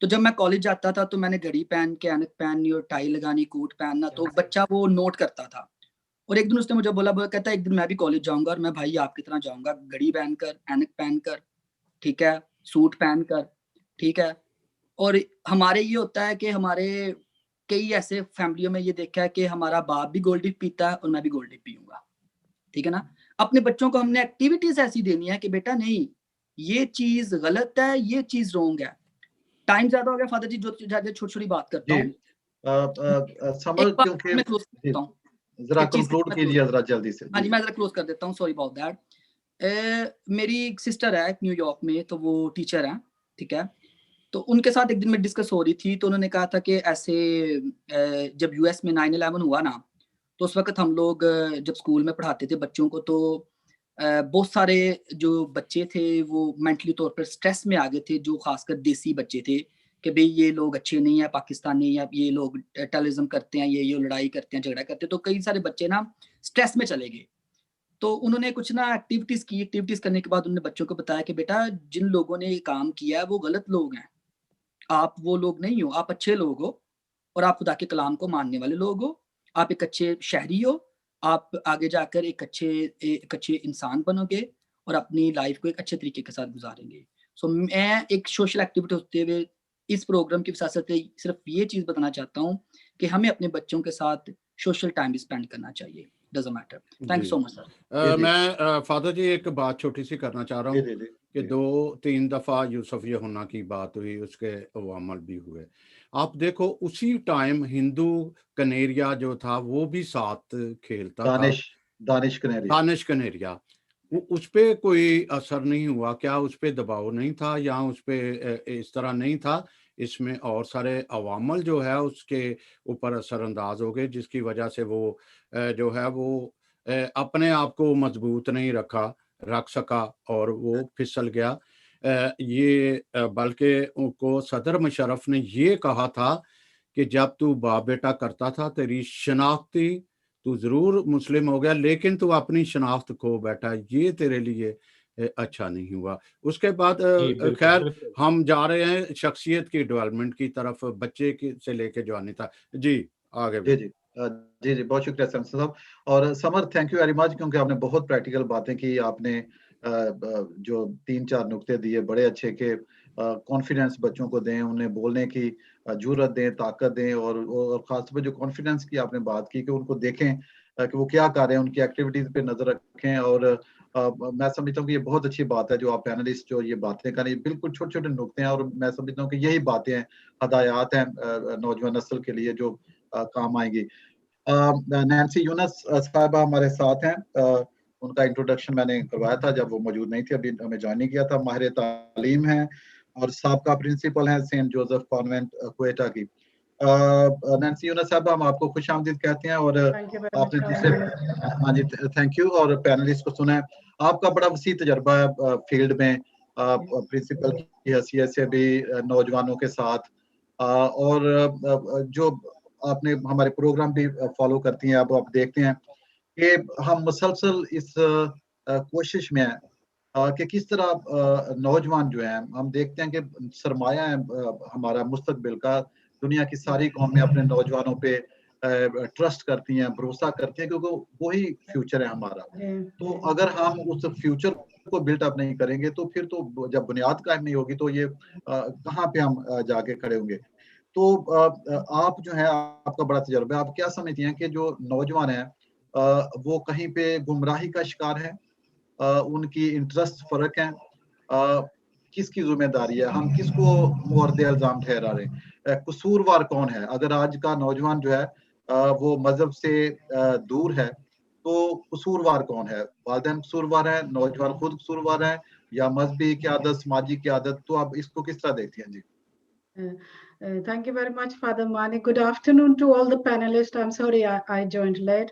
Speaker 7: तो जब मैं कॉलेज जाता था तो मैंने घड़ी पहन के, ऐनक पहननी और टाई लगानी, कोट पहनना, तो बच्चा वो नोट करता था। और एक दिन उसने मुझे बोला, कहता है एक दिन मैं भी कॉलेज जाऊंगा और मैं भाई आपकी तरह जाऊंगा, घड़ी पहनकर, ऐनक पहनकर, ठीक है, सूट पहनकर, ठीक है। और हमारे ये होता है कि हमारे कई ऐसे फैमिलियों में ये देखा है कि हमारा बाप भी गोल्ड डिप पीता है और मैं भी गोल्ड डिप पीऊंगा, ठीक है ना। अपने बच्चों को हमने एक्टिविटीज ऐसी देनी है कि बेटा नहीं, ये चीज गलत है, ये चीज रॉन्ग है। टाइम ज्यादा हो गया फादर जी, जो छोटी छोटी बात करता
Speaker 2: जी
Speaker 7: हूँ।
Speaker 2: समर,
Speaker 7: एक बात
Speaker 2: क्योंकि
Speaker 7: मैं क्लोज करता हूँ,
Speaker 2: जरा
Speaker 7: एक चीज
Speaker 2: कंक्लूड कीजिए जरा जल्दी से।
Speaker 7: हाँ जी, मैं जरा क्लोज कर देता हूँ, सॉरी अबाउट दैट। मेरी एक सिस्टर है न्यूयॉर्क में, तो वो टीचर है, ठीक है। तो उनके साथ एक दिन में डिस्कस हो रही थी, तो उन्होंने कहा था कि ऐसे जब यूएस में 9/11 हुआ ना, तो उस वक्त हम लोग जब स्कूल में पढ़ाते थे बच्चों को, तो बहुत सारे जो बच्चे थे वो मेंटली तौर पर स्ट्रेस में आ गए थे, जो खासकर देसी बच्चे थे, कि भाई ये लोग अच्छे नहीं है, पाकिस्तानी, या ये लोग टेररिज्म करते हैं, ये लड़ाई करते हैं, झगड़ा करते हैं। तो कई सारे बच्चे ना स्ट्रेस में चले गए। तो उन्होंने कुछ ना एक्टिविटीज करने के बाद उन्होंने बच्चों को बताया कि बेटा जिन लोगों ने ये काम किया है वो गलत लोग हैं, आप वो लोग नहीं हो, आप अच्छे लोग हो और आप खुदा के कलाम को मानने वाले लोग हो, आप एक अच्छे शहरी हो, आप आगे जाकर एक अच्छे इंसान बनोगे और अपनी लाइफ को एक अच्छे तरीके के साथ गुजारेंगे। सो मैं एक सोशल एक्टिविटी होते हुए इस प्रोग्राम की वसात से सिर्फ ये चीज बताना चाहता हूँ कि हमें अपने बच्चों के साथ सोशल टाइम भी स्पेंड करना चाहिए, doesn't matter. Thank you
Speaker 1: ji
Speaker 7: so much sir.
Speaker 1: मैं फादर जी एक बात छोटी सी करना चाह रहा हूँ
Speaker 2: जी
Speaker 1: कि 2-3 दफ़ा यूसुफ यहुन्ना की बात हुई, उसके अवामल भी हुए। आप देखो उसी टाइम हिंदू कनेरिया जो था वो भी साथ खेलता था,
Speaker 2: दानिश कनेरिया।
Speaker 1: दानिश कनेरिया, उस पे कोई असर नहीं हुआ क्या? उस पे दबाव नहीं था या उस पे इस तरह नहीं था? इसमें और सारे अवामल जो है उसके ऊपर असरअंदाज हो गए, जिसकी वजह से वो जो है वो अपने आप को मजबूत नहीं रख सका और वो फिसल गया। ये बल्कि उनको सदर मुशर्रफ ने ये कहा था कि जब तू बाप बेटा करता था तेरी शनाख्ती, तू ज़रूर मुस्लिम हो गया लेकिन तू अपनी शनाख्त खो बैठा, ये तेरे लिए अच्छा नहीं हुआ। उसके बाद
Speaker 4: जी बिल्कुल
Speaker 1: खैर
Speaker 4: बिल्कुल।
Speaker 1: हम जा रहे हैं शख्सियत की डेवलपमेंट की तरफ, बच्चे की से लेके जवानी तक। जी आगे
Speaker 2: जी
Speaker 1: बढ़िए।
Speaker 2: जी जी बहुत शुक्रिया सैमसन साहब। और summer thank you very much, क्योंकि आपने बहुत प्रैक्टिकल बातें की। आपने जो 3-4 नुक्ते दिए बड़े अच्छे के कॉन्फिडेंस बच्चों को दें, उन्हें बोलने की जुर्रत दें, ताकत दें, और खासतौर पर जो कॉन्फिडेंस की आपने बात की कि उनको देखें कि वो क्या कर रहे हैं, उनकी एक्टिविटीज पे नजर रखें। और मैं समझता हूँ कि ये बहुत अच्छी बात है जो आप पैनलिस्ट जो ये बातें करें, ये बिल्कुल छोटे छोटे नुक्ते हैं, और मैं समझता हूँ कि यही बातें हैं, हदायत हैं नौजवान नस्ल के लिए जो काम आएंगी। नैन्सी यूनस साहबा हमारे साथ हैं। उनका इंट्रोडक्शन मैंने करवाया था जब वो मौजूद नहीं थी, अभी हमें ज्वाइन नहीं किया था। माहिर तालीम है और साबका प्रिंसिपल है सेंट जोसेफ कॉन्वेंट क्वेटा की। नैन्सी यूनस साहब, हम आपको खुश आमदीद कहते हैं। और आपने दूसरे, हाँ जी थैंक यू, और पैनलिस्ट को सुना है। आपका बड़ा वसी तजर्बा है फील्ड में, प्रिंसिपल की हैसियत से भी नौजवानों के साथ, और जो आपने हमारे प्रोग्राम भी फॉलो करती हैं, अब आप देखते हैं कि हम मुसलसल इस कोशिश में हैं कि किस तरह नौजवान जो हैं, हम देखते हैं कि सरमाया है हमारा मुस्तकबिल का। दुनिया की सारी कौमें अपने नौजवानों पे ट्रस्ट करती हैं, भरोसा करती हैं, क्योंकि वही फ्यूचर है हमारा। तो अगर हम उस फ्यूचर को बिल्टअप नहीं करेंगे तो फिर तो जब बुनियाद कायम नहीं होगी तो ये कहाँ पे हम जाके खड़े होंगे। तो आप जो है, आपका बड़ा तजर्बा है, आप क्या समझती हैं कि जो नौजवान हैं वो कहीं पे गुमराही का शिकार है, उनकी इंटरेस्ट फर्क है, किसकी जिम्मेदारी है, हम किसको मुअर्द इल्जाम ठहरा रहे हैं, कसूरवार कौन है? अगर आज का नौजवान जो है वो मजहब से दूर है, तो कसूरवार कौन है? वालिदैन कसूरवार है, नौजवान खुद कसूरवार है, या मजहबी की आदत, समाजी की आदत? तो आप इसको किस तरह देखती हैं? जी
Speaker 8: thank you very much, Father Mani. Good afternoon to all the panelists. I'm sorry I joined late,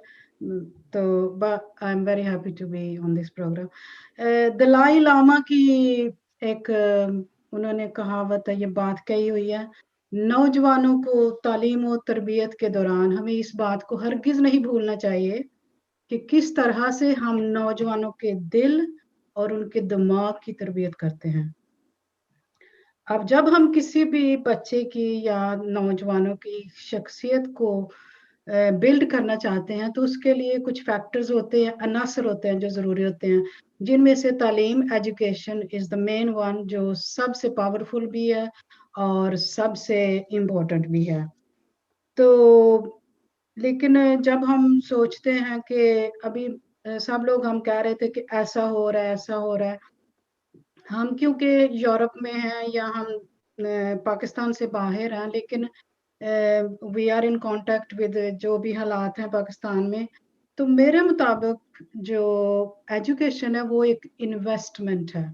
Speaker 8: but I'm very happy to be on this program. Dalai Lama की एक उन्होंने कहावत है, ये बात कही हुई है, नौजवानों को तालीम और तरबियत के दौरान हमें इस बात को हरगिज नहीं भूलना चाहिए कि किस तरह से हम नौजवानों के दिल और उनके दिमाग की तरबियत करते हैं। अब जब हम किसी भी बच्चे की या नौजवानों की शख्सियत को बिल्ड करना चाहते हैं, तो उसके लिए कुछ फैक्टर्स होते हैं, अनासर होते हैं जो ज़रूरी होते हैं, जिनमें से तालीम, education is the main one, जो सबसे पावरफुल भी है और सबसे इम्पोर्टेंट भी है। तो लेकिन जब हम सोचते हैं कि अभी सब लोग हम कह रहे थे कि ऐसा हो रहा है, ऐसा हो रहा है, हम क्योंकि यूरोप में हैं या हम पाकिस्तान से बाहर हैं, लेकिन we are in contact with जो भी हालात हैं पाकिस्तान में, तो मेरे मुताबिक जो एजुकेशन है वो एक इन्वेस्टमेंट है।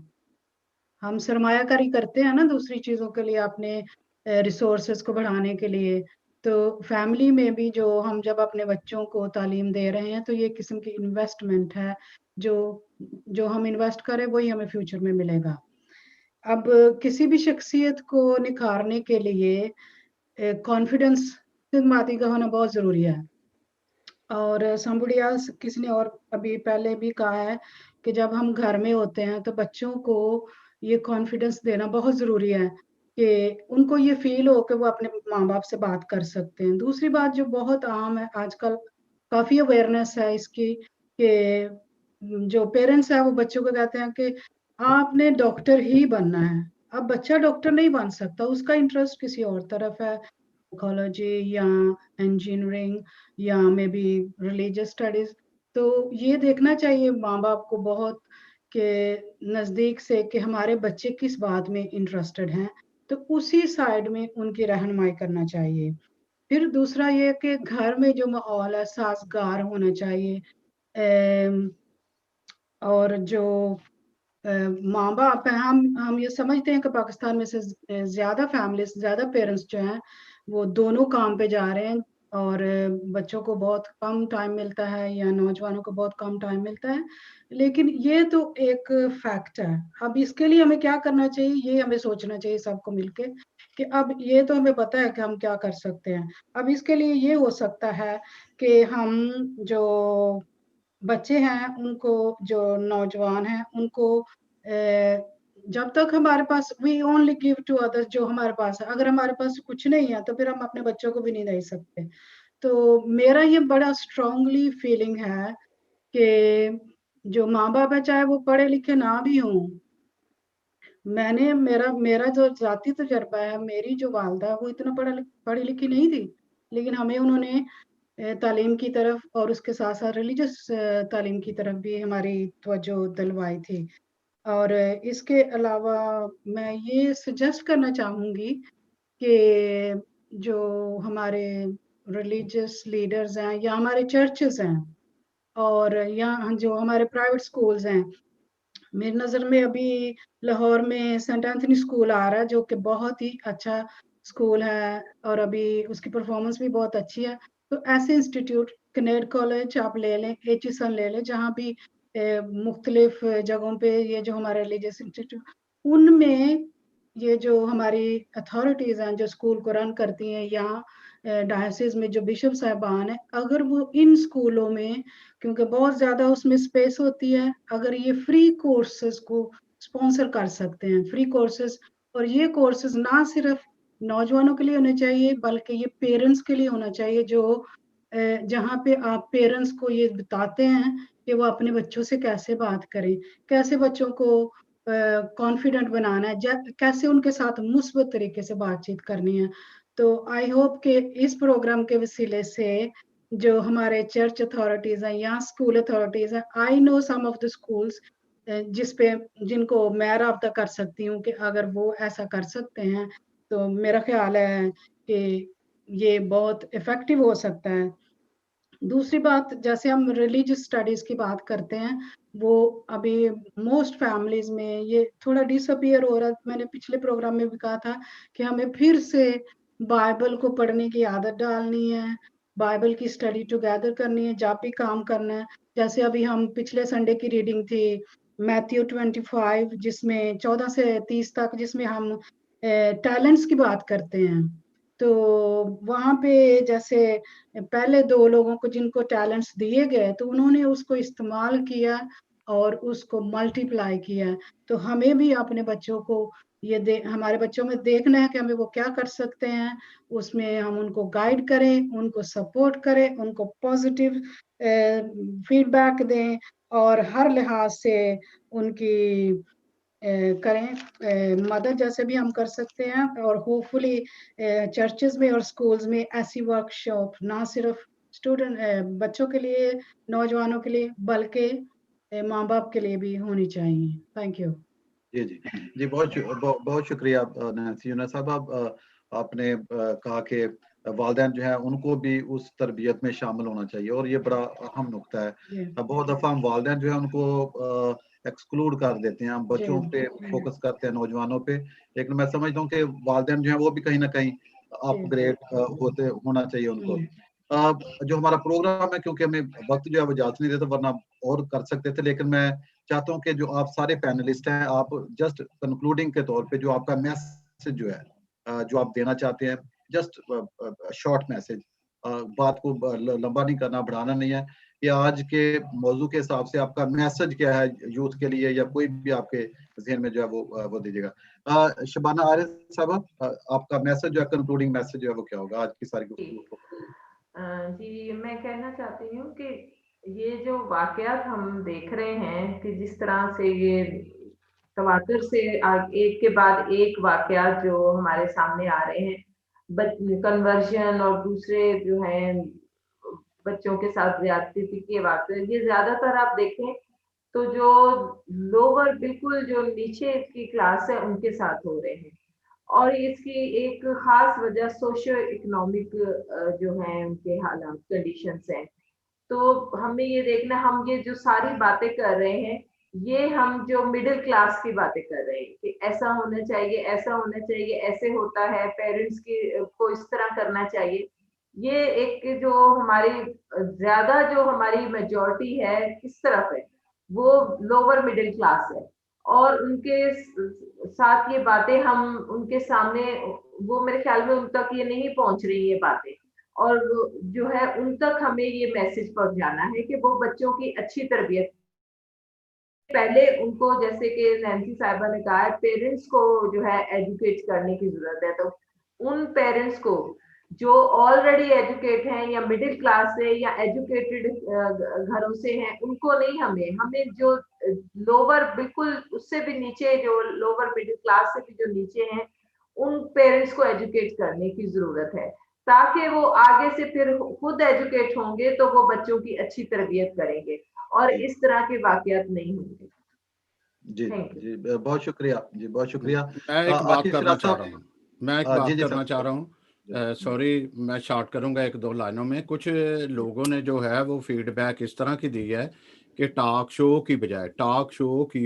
Speaker 8: हम सरमायाकारी करते हैं ना दूसरी चीज़ों के लिए, अपने रिसोर्सेज को बढ़ाने के लिए, तो फैमिली में भी जो हम जब अपने बच्चों को तालीम दे रहे हैं, तो ये किस्म की इन्वेस्टमेंट है, जो हम इन्वेस्ट करें वही हमें फ्यूचर में मिलेगा। अब किसी भी शख्सियत को निखारने के लिए कॉन्फिडेंस मादी का होना बहुत ज़रूरी है। और somebody else, किसी ने और अभी पहले भी कहा है कि जब हम घर में होते हैं तो बच्चों को ये कॉन्फिडेंस देना बहुत ज़रूरी है कि उनको ये फील हो कि वो अपने माँ बाप से बात कर सकते हैं। दूसरी बात जो बहुत आम है आजकल, काफ़ी अवेयरनेस है इसकी कि जो पेरेंट्स हैं वो बच्चों को कहते हैं कि आपने डॉक्टर ही बनना है। अब बच्चा डॉक्टर नहीं बन सकता, उसका इंटरेस्ट किसी और तरफ है, साइकोलॉजी या इंजीनियरिंग या मे बी रिलीजियस स्टडीज। तो ये देखना चाहिए माँ बाप को बहुत के नज़दीक से कि हमारे बच्चे किस बात में इंटरेस्टेड हैं, तो उसी साइड में उनकी रहनुमाई करना चाहिए। फिर दूसरा ये कि घर में जो माहौल है साजगार होना चाहिए, और जो माँ बाप हैं, हम ये समझते हैं कि पाकिस्तान में से ज़्यादा फैमिलीज, ज़्यादा पेरेंट्स जो हैं वो दोनों काम पे जा रहे हैं और बच्चों को बहुत कम टाइम मिलता है या नौजवानों को बहुत कम टाइम मिलता है। लेकिन ये तो एक फैक्ट है। अब इसके लिए हमें क्या करना चाहिए, ये हमें सोचना चाहिए सबको मिलके कि अब ये तो हमें पता है कि हम क्या कर सकते हैं। अब इसके लिए ये हो सकता है कि हम जो बच्चे हैं उनको, जो नौजवान हैं उनको जब तक हमारे पास we only give to others, जो हमारे पास है, अगर हमारे पास कुछ नहीं है तो फिर हम अपने बच्चों को भी नहीं दे सकते। तो मेरा ये बड़ा स्ट्रांगली फीलिंग है कि जो माँ बाप है चाहे वो पढ़े लिखे ना भी हों, मैंने मेरा मेरा जो जाती तजर्बा है, मेरी जो वालदा है वो इतना पढ़ी लिखी नहीं थी, लेकिन हमें उन्होंने तालीम की तरफ और उसके साथ साथ रिलीजियस तालीम की तरफ भी हमारी तवज्जो दिलवाई थी। और इसके अलावा मैं ये सजेस्ट करना चाहूँगी कि जो हमारे रिलीजियस लीडर्स हैं या हमारे चर्चेस हैं और या जो हमारे प्राइवेट स्कूल्स हैं, मेरी नज़र में अभी लाहौर में सेंट एंथनी स्कूल आ रहा है जो कि बहुत ही अच्छा स्कूल है और अभी उसकी परफॉर्मेंस भी बहुत अच्छी है। तो ऐसे इंस्टीट्यूट, कनेड कॉलेज आप ले लें, एचिसन ले लें, जहाँ भी मुख्तलिफ जगहों पे ये जो हमारे रिलीजियस इंस्टीट्यूट, उनमें ये जो हमारी अथॉरिटीज़ हैं जो स्कूल को रन करती हैं, या डायसिस में जो बिशप साहिबान हैं, अगर वो इन स्कूलों में, क्योंकि बहुत ज़्यादा उसमें स्पेस होती है, अगर ये फ्री कोर्सेज को स्पॉन्सर कर सकते हैं, फ्री कोर्सेज, और ये कोर्सेज ना सिर्फ नौजवानों के लिए होने चाहिए बल्कि ये पेरेंट्स के लिए होना चाहिए, जो जहाँ पे आप पेरेंट्स को ये बताते हैं कि वो अपने बच्चों से कैसे बात करें, कैसे बच्चों को कॉन्फिडेंट बनाना है, कैसे उनके साथ मुस्बत तरीके से बातचीत करनी है। तो आई होप कि इस प्रोग्राम के वसीले से जो हमारे चर्च अथॉरिटीज हैं या स्कूल अथॉरिटीज हैं, I know some of the schools जिनको मैं राब्ता कर सकती हूँ कि अगर वो ऐसा कर सकते हैं तो मेरा ख्याल है कि ये बहुत इफेक्टिव हो सकता है। दूसरी बात, जैसे हम रिलीजियस स्टडीज की बात करते हैं, वो अभी मोस्ट फैमिलीज में ये थोड़ा डिसअपियर हो रहा है। मैंने पिछले प्रोग्राम में भी कहा था कि हमें फिर से बाइबल को पढ़ने की आदत डालनी है, बाइबल की स्टडी टुगेदर करनी है जब भी काम करना है। जैसे अभी हम पिछले संडे की रीडिंग थी मैथ्यू 25, जिसमें 14 से 30 तक, जिसमें हम टैलेंट्स की बात करते हैं। तो वहाँ पे जैसे पहले 2 लोगों को जिनको टैलेंट्स दिए गए तो उन्होंने उसको इस्तेमाल किया और उसको मल्टीप्लाई किया। तो हमें भी अपने बच्चों को हमारे बच्चों में देखना है कि हमें वो क्या कर सकते हैं, उसमें हम उनको गाइड करें, उनको सपोर्ट करें, उनको पॉजिटिव फीडबैक दें और हर लिहाज से उनकी करें मदद जैसे भी हम कर सकते हैं। और होपफुली चर्चेस में और स्कूल्स में ऐसी वर्कशॉप ना सिर्फ स्टूडेंट बच्चों के लिए, नौजवानों के लिए, बल्कि माँ बाप के लिए भी होनी चाहिए। Thank you.
Speaker 2: जी जी जी, बहुत शुक्रिया नैंसी यूनुस साहब। आपने कहा कि वालिदैन जो है उनको भी उस तरबियत में शामिल होना चाहिए, और ये बड़ा अहम नुक्ता है। बहुत दफा हम वालिदैन जो है उनको एक्सक्लूड कर देते हैं, हम बच्चों पे फोकस करते हैं, नौजवानों पे, लेकिन मैं समझता हूँ कि वालिदैन जो है वो भी कहीं ना कहीं अपग्रेड होना चाहिए उनको। जो हमारा प्रोग्राम है, क्योंकि हमें वक्त जो है वो इजाजत नहीं देता, वरना और कर सकते थे, लेकिन मैं चाहता हूं कि जो आप सारे पैनलिस्ट हैं, आप जस्ट कंक्लूडिंग के तौर पे जो आपका मैसेज जो है जो आप देना चाहते हैं, जस्ट शॉर्ट मैसेज, बात को लंबा नहीं करना, बढ़ाना नहीं है, कि आज के मौजू के हिसाब से आपका मैसेज क्या है यूथ के लिए, या कोई भी आपके जहन में जो है वो दीजिएगा। शबाना आरिफ साहब, आपका मैसेज जो है, कंक्लूडिंग मैसेज जो है वो क्या होगा आज की सारी गुफ्तगू को?
Speaker 3: जी, मैं कहना चाहती हूँ कि ये जो वाकयात हम देख रहे हैं कि जिस तरह से ये तवातुर से एक के बाद एक वाकयात जो हमारे सामने आ रहे हैं, कन्वर्जन और दूसरे जो हैं बच्चों के साथ ज्यादती के वाकये, ये ज्यादातर आप देखें तो जो लोअर बिल्कुल जो नीचे की क्लास है उनके साथ हो रहे हैं। और इसकी एक खास वजह सोशियो इकोनॉमिक जो है उनके हालात, कंडीशंस हैं। तो हमें ये देखना, हम ये जो सारी बातें कर रहे हैं, ये हम जो मिडिल क्लास की बातें कर रहे हैं कि ऐसा होना चाहिए, ऐसा होना चाहिए, ऐसे होता है, पेरेंट्स की को इस तरह करना चाहिए। ये एक जो हमारी ज्यादा जो हमारी मेजॉरिटी है किस तरफ है, वो लोअर मिडिल क्लास है। और उनके साथ ये बातें हम उनके सामने, वो मेरे ख्याल में उन तक ये नहीं पहुंच रही ये बातें, और जो है उन तक हमें ये मैसेज पहुंचाना है कि वो बच्चों की अच्छी तरबियत, पहले उनको, जैसे कि नैंसी साहिबा ने कहा है, पेरेंट्स को जो है एजुकेट करने की जरूरत है। तो उन पेरेंट्स को जो ऑलरेडी एजुकेट हैं या मिडिल क्लास से या एजुकेटेड घरों से हैं, उनको नहीं, हमें जो लोअर बिल्कुल उससे भी नीचे, जो लोअर मिडिल क्लास से भी जो नीचे हैं, उन पेरेंट्स को एजुकेट करने की जरूरत है, ताकि वो आगे से फिर खुद एजुकेट होंगे तो वो बच्चों की अच्छी तरबियत करेंगे और इस तरह के वाकयात नहीं होंगे।
Speaker 2: जी जी, बहुत शुक्रिया जी, बहुत शुक्रिया।
Speaker 1: मैं एक बात करना चाह रहा हूँ, सॉरी, मैं शॉर्ट करूंगा 1-2 लाइनों में। कुछ लोगों ने जो है वो फीडबैक इस तरह की दी है कि टॉक शो की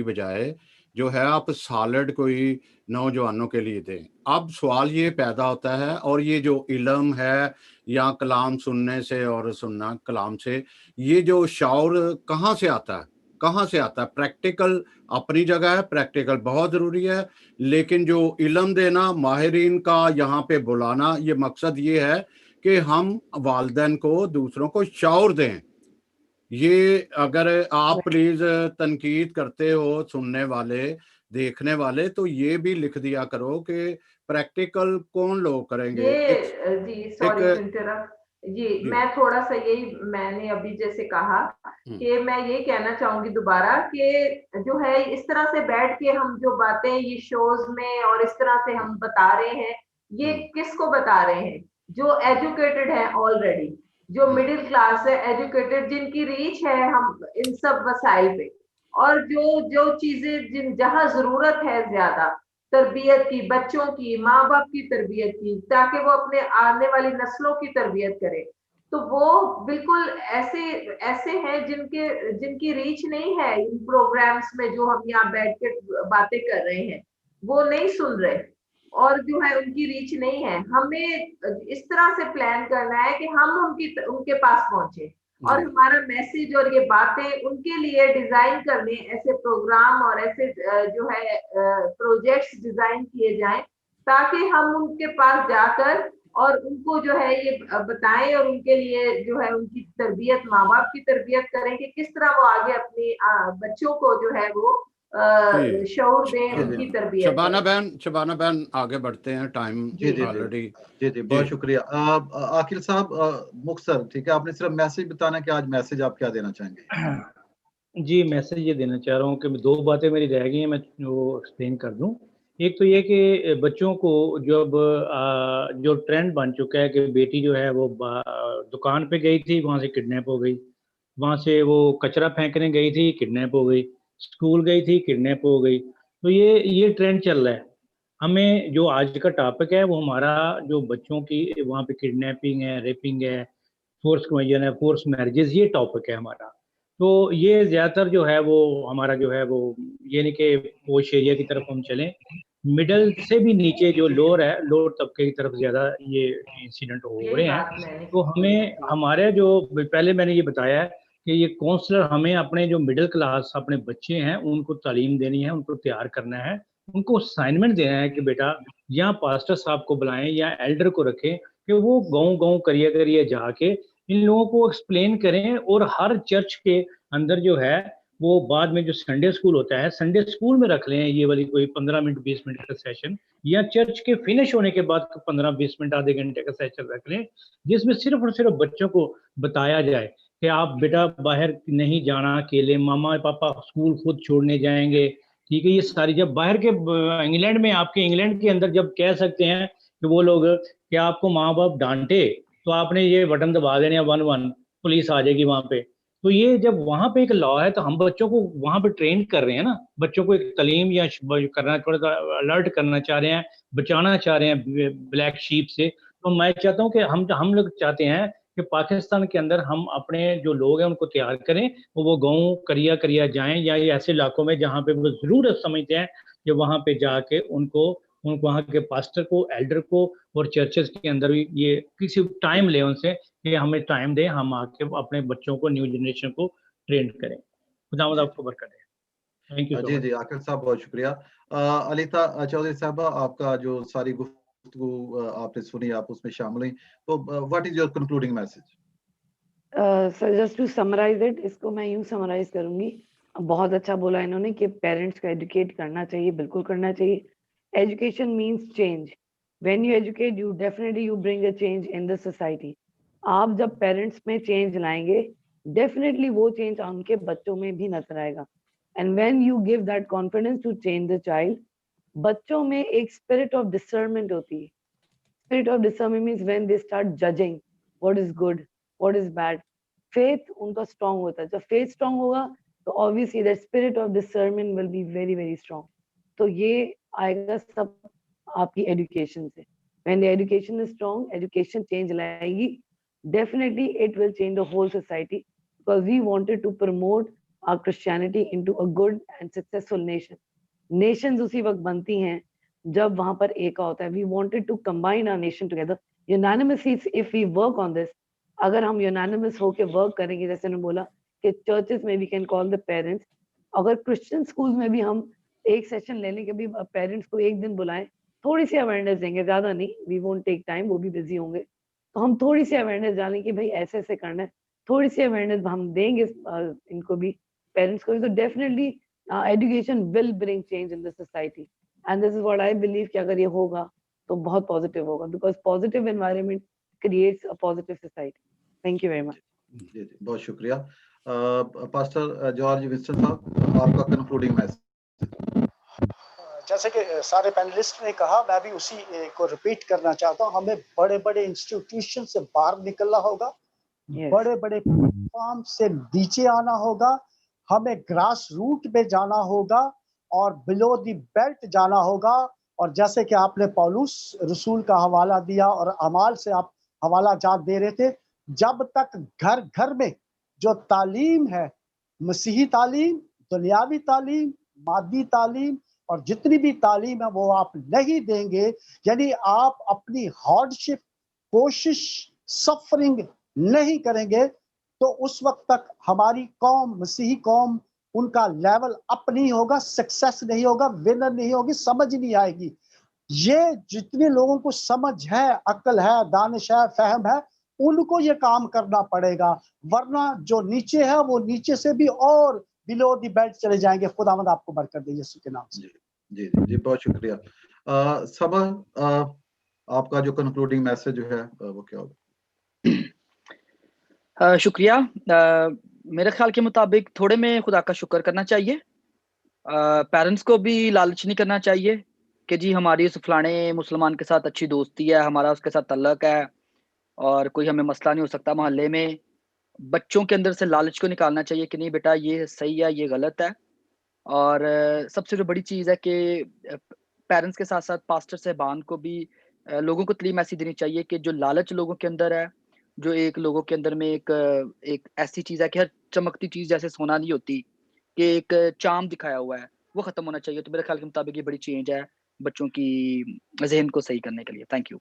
Speaker 1: बजाय जो है आप सॉलिड कोई नौजवानों के लिए दें। अब सवाल ये पैदा होता है, और ये जो इल्म है या कलाम सुनने से और सुनना कलाम से, ये जो शौर कहाँ से आता है? प्रैक्टिकल अपनी जगह है, प्रैक्टिकल बहुत जरूरी है, लेकिन जो इल्म देना, माहिरीन का यहाँ पे बुलाना, ये मकसद ये है कि हम वालिदैन को, दूसरों को शौर दें। ये अगर आप प्लीज तनकीद करते हो, सुनने वाले, देखने वाले, तो ये भी लिख दिया करो कि प्रैक्टिकल कौन लोग करेंगे।
Speaker 3: जी, सॉरी टू इंटरप्ट। जी, मैं थोड़ा सा यही, मैंने अभी जैसे कहा कि मैं ये कहना चाहूंगी दोबारा कि जो है इस तरह से बैठ के हम जो बातें ये शोज में और इस तरह से हम बता रहे हैं, ये किसको बता रहे हैं? जो एजुकेटेड है ऑलरेडी, जो मिडिल क्लास है, एजुकेटेड, जिनकी रीच है हम इन सब वसाइल पे, और जो चीजें जहां जरूरत है ज्यादा तरबियत की, बच्चों की, माँ बाप की तरबियत की, ताकि वो अपने आने वाली नस्लों की तरबियत करे, तो वो बिल्कुल ऐसे ऐसे हैं जिनकी रीच नहीं है इन प्रोग्राम्स में जो हम यहाँ बैठ के बातें कर रहे हैं, वो नहीं सुन रहे, और जो है उनकी रीच नहीं है। हमें इस तरह से प्लान करना है कि हम उनके पास पहुंचे, और हमारा मैसेज और ये बातें उनके लिए डिजाइन करने, ऐसे प्रोग्राम और ऐसे जो है प्रोजेक्ट्स डिजाइन किए जाएं, ताकि हम उनके पास जाकर और उनको जो है ये बताएं और उनके लिए जो है उनकी तरबियत, माँ बाप की तरबियत करें कि किस तरह वो आगे अपनी बच्चों को जो है वो
Speaker 1: जी
Speaker 3: शऊर दें, उनकी तरबियत
Speaker 1: शबाना
Speaker 3: करें।
Speaker 1: बहन आगे बढ़ते हैं, टाइम
Speaker 2: जी जी
Speaker 1: ऑलरेडी।
Speaker 2: जी बहुत शुक्रिया। आकिल साहब, मुख्तसर, ठीक है, आपने सिर्फ मैसेज बताना कि आज मैसेज आप क्या देना चाहेंगे?
Speaker 4: जी, मैसेज ये देना चाह रहा हूँ कि 2 बातें मेरी रह गई हैं, मैं वो एक्सप्लेन कर दूँ। एक तो ये कि बच्चों को जब जो ट्रेंड बन चुका है कि बेटी जो है वो दुकान पे गई थी, वहाँ से किडनैप हो गई। वहाँ से वो कचरा फेंकने गई थी, किडनैप हो गई। स्कूल गई थी, किडनैप हो गई। तो ये ट्रेंड चल रहा है। हमें जो आज का टॉपिक है वो हमारा जो बच्चों की वहाँ पे किडनैपिंग है, रेपिंग है, फोर्स कन्वर्जन है, फोर्स मैरिजेज़, ये टॉपिक है हमारा। तो ये ज़्यादातर जो है वो हमारा जो है वो ये नहीं कि पोश एरिया की तरफ हम चलें, मिडल से भी नीचे जो लोअर है, लोअर तबके की तरफ ज़्यादा ये इंसिडेंट हो
Speaker 3: यही
Speaker 4: रहे हैं।
Speaker 3: बात मैंने
Speaker 4: तो हमें हमारे जो पहले मैंने ये बताया है कि ये काउंसलर हमें अपने जो मिडल क्लास अपने बच्चे हैं, उनको तालीम देनी है, उनको तैयार करना है, उनको असाइनमेंट देना है कि बेटा या पास्टर साहब को बुलाएँ या एल्डर को रखें कि वो गाँव-गाँव, करिया-करिया जाके इन लोगों को एक्सप्लेन करें और हर चर्च के अंदर जो है वो बाद में जो संडे स्कूल होता है, संडे स्कूल में रख लें ये वाली कोई 15 मिनट 20 मिनट का सेशन, या चर्च के फिनिश होने के बाद 15-20 मिनट आधे घंटे का सेशन रख लें, जिसमें सिर्फ और सिर्फ बच्चों को बताया जाए कि आप बेटा बाहर नहीं जाना अकेले, मामा पापा स्कूल खुद छोड़ने जाएंगे, ठीक है। ये सारी जब बाहर के इंग्लैंड में, आपके इंग्लैंड के अंदर जब कह सकते हैं कि वो लोग कि आपको माँ बाप डांटे तो आपने ये बटन दबा देने 11 पुलिस आ जाएगी वहाँ पे। तो ये जब वहाँ पे एक लॉ है तो हम बच्चों को वहाँ पे ट्रेन कर रहे हैं ना, बच्चों को एक तालीम या करना, थोड़ा सा अलर्ट करना चाह रहे हैं, बचाना चाह रहे हैं ब्लैक शीप से। तो मैं चाहता हूँ कि हम लोग चाहते हैं कि पाकिस्तान के अंदर हम अपने जो लोग हैं उनको तैयार करें, वो गाँव करिया जाएं या ये ऐसे इलाकों में जहाँ पे वो ज़रूरत समझते हैं कि वहाँ पे जाके उनको वहाँ के पास्टर को, एल्डर को और चर्चेस के अंदर भी ये किसी टाइम ले उनसे कि हमें टाइम दें, हम आके अपने बच्चों को, न्यू जनरेशन को ट्रेन करें। खुदावंद आपको बरकत दे। थैंक यू सो
Speaker 2: जी
Speaker 4: मच।
Speaker 2: जी आकिल साहब बहुत शुक्रिया। अलीता चौधरी साहबा, आपका जो सारी गुफ्तगू आपने सुनी, आप उसमें शामिल हुई, तो what is your concluding message?
Speaker 5: Sir just to summarise it, इसको मैं यूं समराइज करूंगी। बहुत अच्छा बोला इन्होंने कि पेरेंट्स को एजुकेट करना चाहिए, बिल्कुल करना चाहिए। Education means change. When you educate you definitely you bring a change in the society. आप जब पेरेंट्स में चेंज लाएंगे डेफिनेटली वो चेंज उनके बच्चों में भी नजर आएगा। And when you give that confidence to change the child, बच्चों में एक स्पिरिट ऑफ डिसर्नमेंट होती है। Spirit of discernment means when they start judging what is good what is bad. Faith उनका स्ट्रांग होता है। जब फेथ स्ट्रांग होगा तो obviously that spirit of discernment will be very very strong. तो ये आएगा सब आपकी एजुकेशन से। When the education is strong, education change लाएगी, definitely it will change the whole society, because we wanted to promote our Christianity into a good and successful nation. Nations उसी वक्त बनती हैं जब वहां पर एक होता है। We wanted to combine our nation together unanimously if we work on this. अगर हम unanimous होके वर्क करेंगे, जैसे ने बोला कि चर्चेस में we can call the parents, अगर क्रिश्चियन स्कूल में भी हम एक सेशन लेने के भी पेरेंट्स को एक दिन बुलाएं, थोड़ी सी अवेयरनेस देंगे, ज्यादा नहीं, वी वोंट टेक टाइम, वो भी बिजी होंगे, तो हम थोड़ी सी अवेयरनेस डालें कि भाई ऐसे ऐसे करना है, थोड़ी सी अवेयरनेस हम देंगे इनको भी, पेरेंट्स को भी, तो definitely education will bring change in the society. And this is what I believe कि अगर ये होगा तो बहुत पॉजिटिव होगा, because positive environment creates a positive society. Thank you very much.
Speaker 2: जी जी बहुत शुक्रिया। पास्टर जॉर्ज विंस्टन साहब, आपका कंक्लूडिंग मैसेज।
Speaker 6: जैसे कि सारे पैनलिस्ट ने कहा, मैं भी उसी को रिपीट करना चाहता हूँ। हमें बड़े बड़े इंस्टीट्यूशन से बाहर निकलना होगा, बड़े बड़े प्लेटफॉर्म से नीचे आना होगा, हमें ग्रास रूट पे जाना होगा और बिलो द बेल्ट जाना होगा। और जैसे कि आपने पौलुस रसूल का हवाला दिया और अमाल से आप हवाला जात दे रहे थे, जब तक घर घर में जो तालीम है, मसीही तालीम, दुनियावी तालीम, मादी तालीम और जितनी भी तालीम है वो आप नहीं देंगे, यानी आप अपनी हार्डशिप, कोशिश, सफरिंग नहीं करेंगे, तो उस वक्त तक हमारी कौम, मसीही कौम, उनका लेवल अप नहीं होगा, सक्सेस नहीं होगा, विनर नहीं होगी, समझ नहीं आएगी। ये जितने लोगों को समझ है, अक्ल है, दानिश है, फहम है, उनको ये काम करना पड़ेगा, वरना जो नीचे है वो नीचे से भी और बिलो द बेल्ट चले जाएंगे। खुदावंद आपको बरकत दे यीशु के नाम से।
Speaker 2: जी जी बहुत शुक्रिया। सबा, आपका जो कंक्लूडिंग मैसेज जो है वो क्या होगा?
Speaker 7: शुक्रिया। मेरे ख्याल के मुताबिक थोड़े में खुदा का शुक्र करना चाहिए। पेरेंट्स को भी लालच नहीं करना चाहिए कि जी हमारी उस फलाने मुसलमान के साथ अच्छी दोस्ती है, हमारा उसके साथ तल्लक है और कोई हमें मसला नहीं हो सकता मोहल्ले में। बच्चों के अंदर से लालच को निकालना चाहिए कि नहीं बेटा ये सही है, ये गलत है। और सबसे जो बड़ी चीज़ है कि पेरेंट्स के साथ-साथ पास्टर साहिबान को भी लोगों को तालीम ऐसी देनी चाहिए कि जो लालच लोगों के अंदर है, जो एक लोगों के अंदर में एक ऐसी चीज़ है कि हर चमकती चीज़ जैसे सोना नहीं होती, कि एक चार्म दिखाया हुआ है, वो ख़त्म होना चाहिए। तो मेरे ख्याल के मुताबिक ये बड़ी चेंज है बच्चों की ज़हन को सही करने के लिए। Thank you.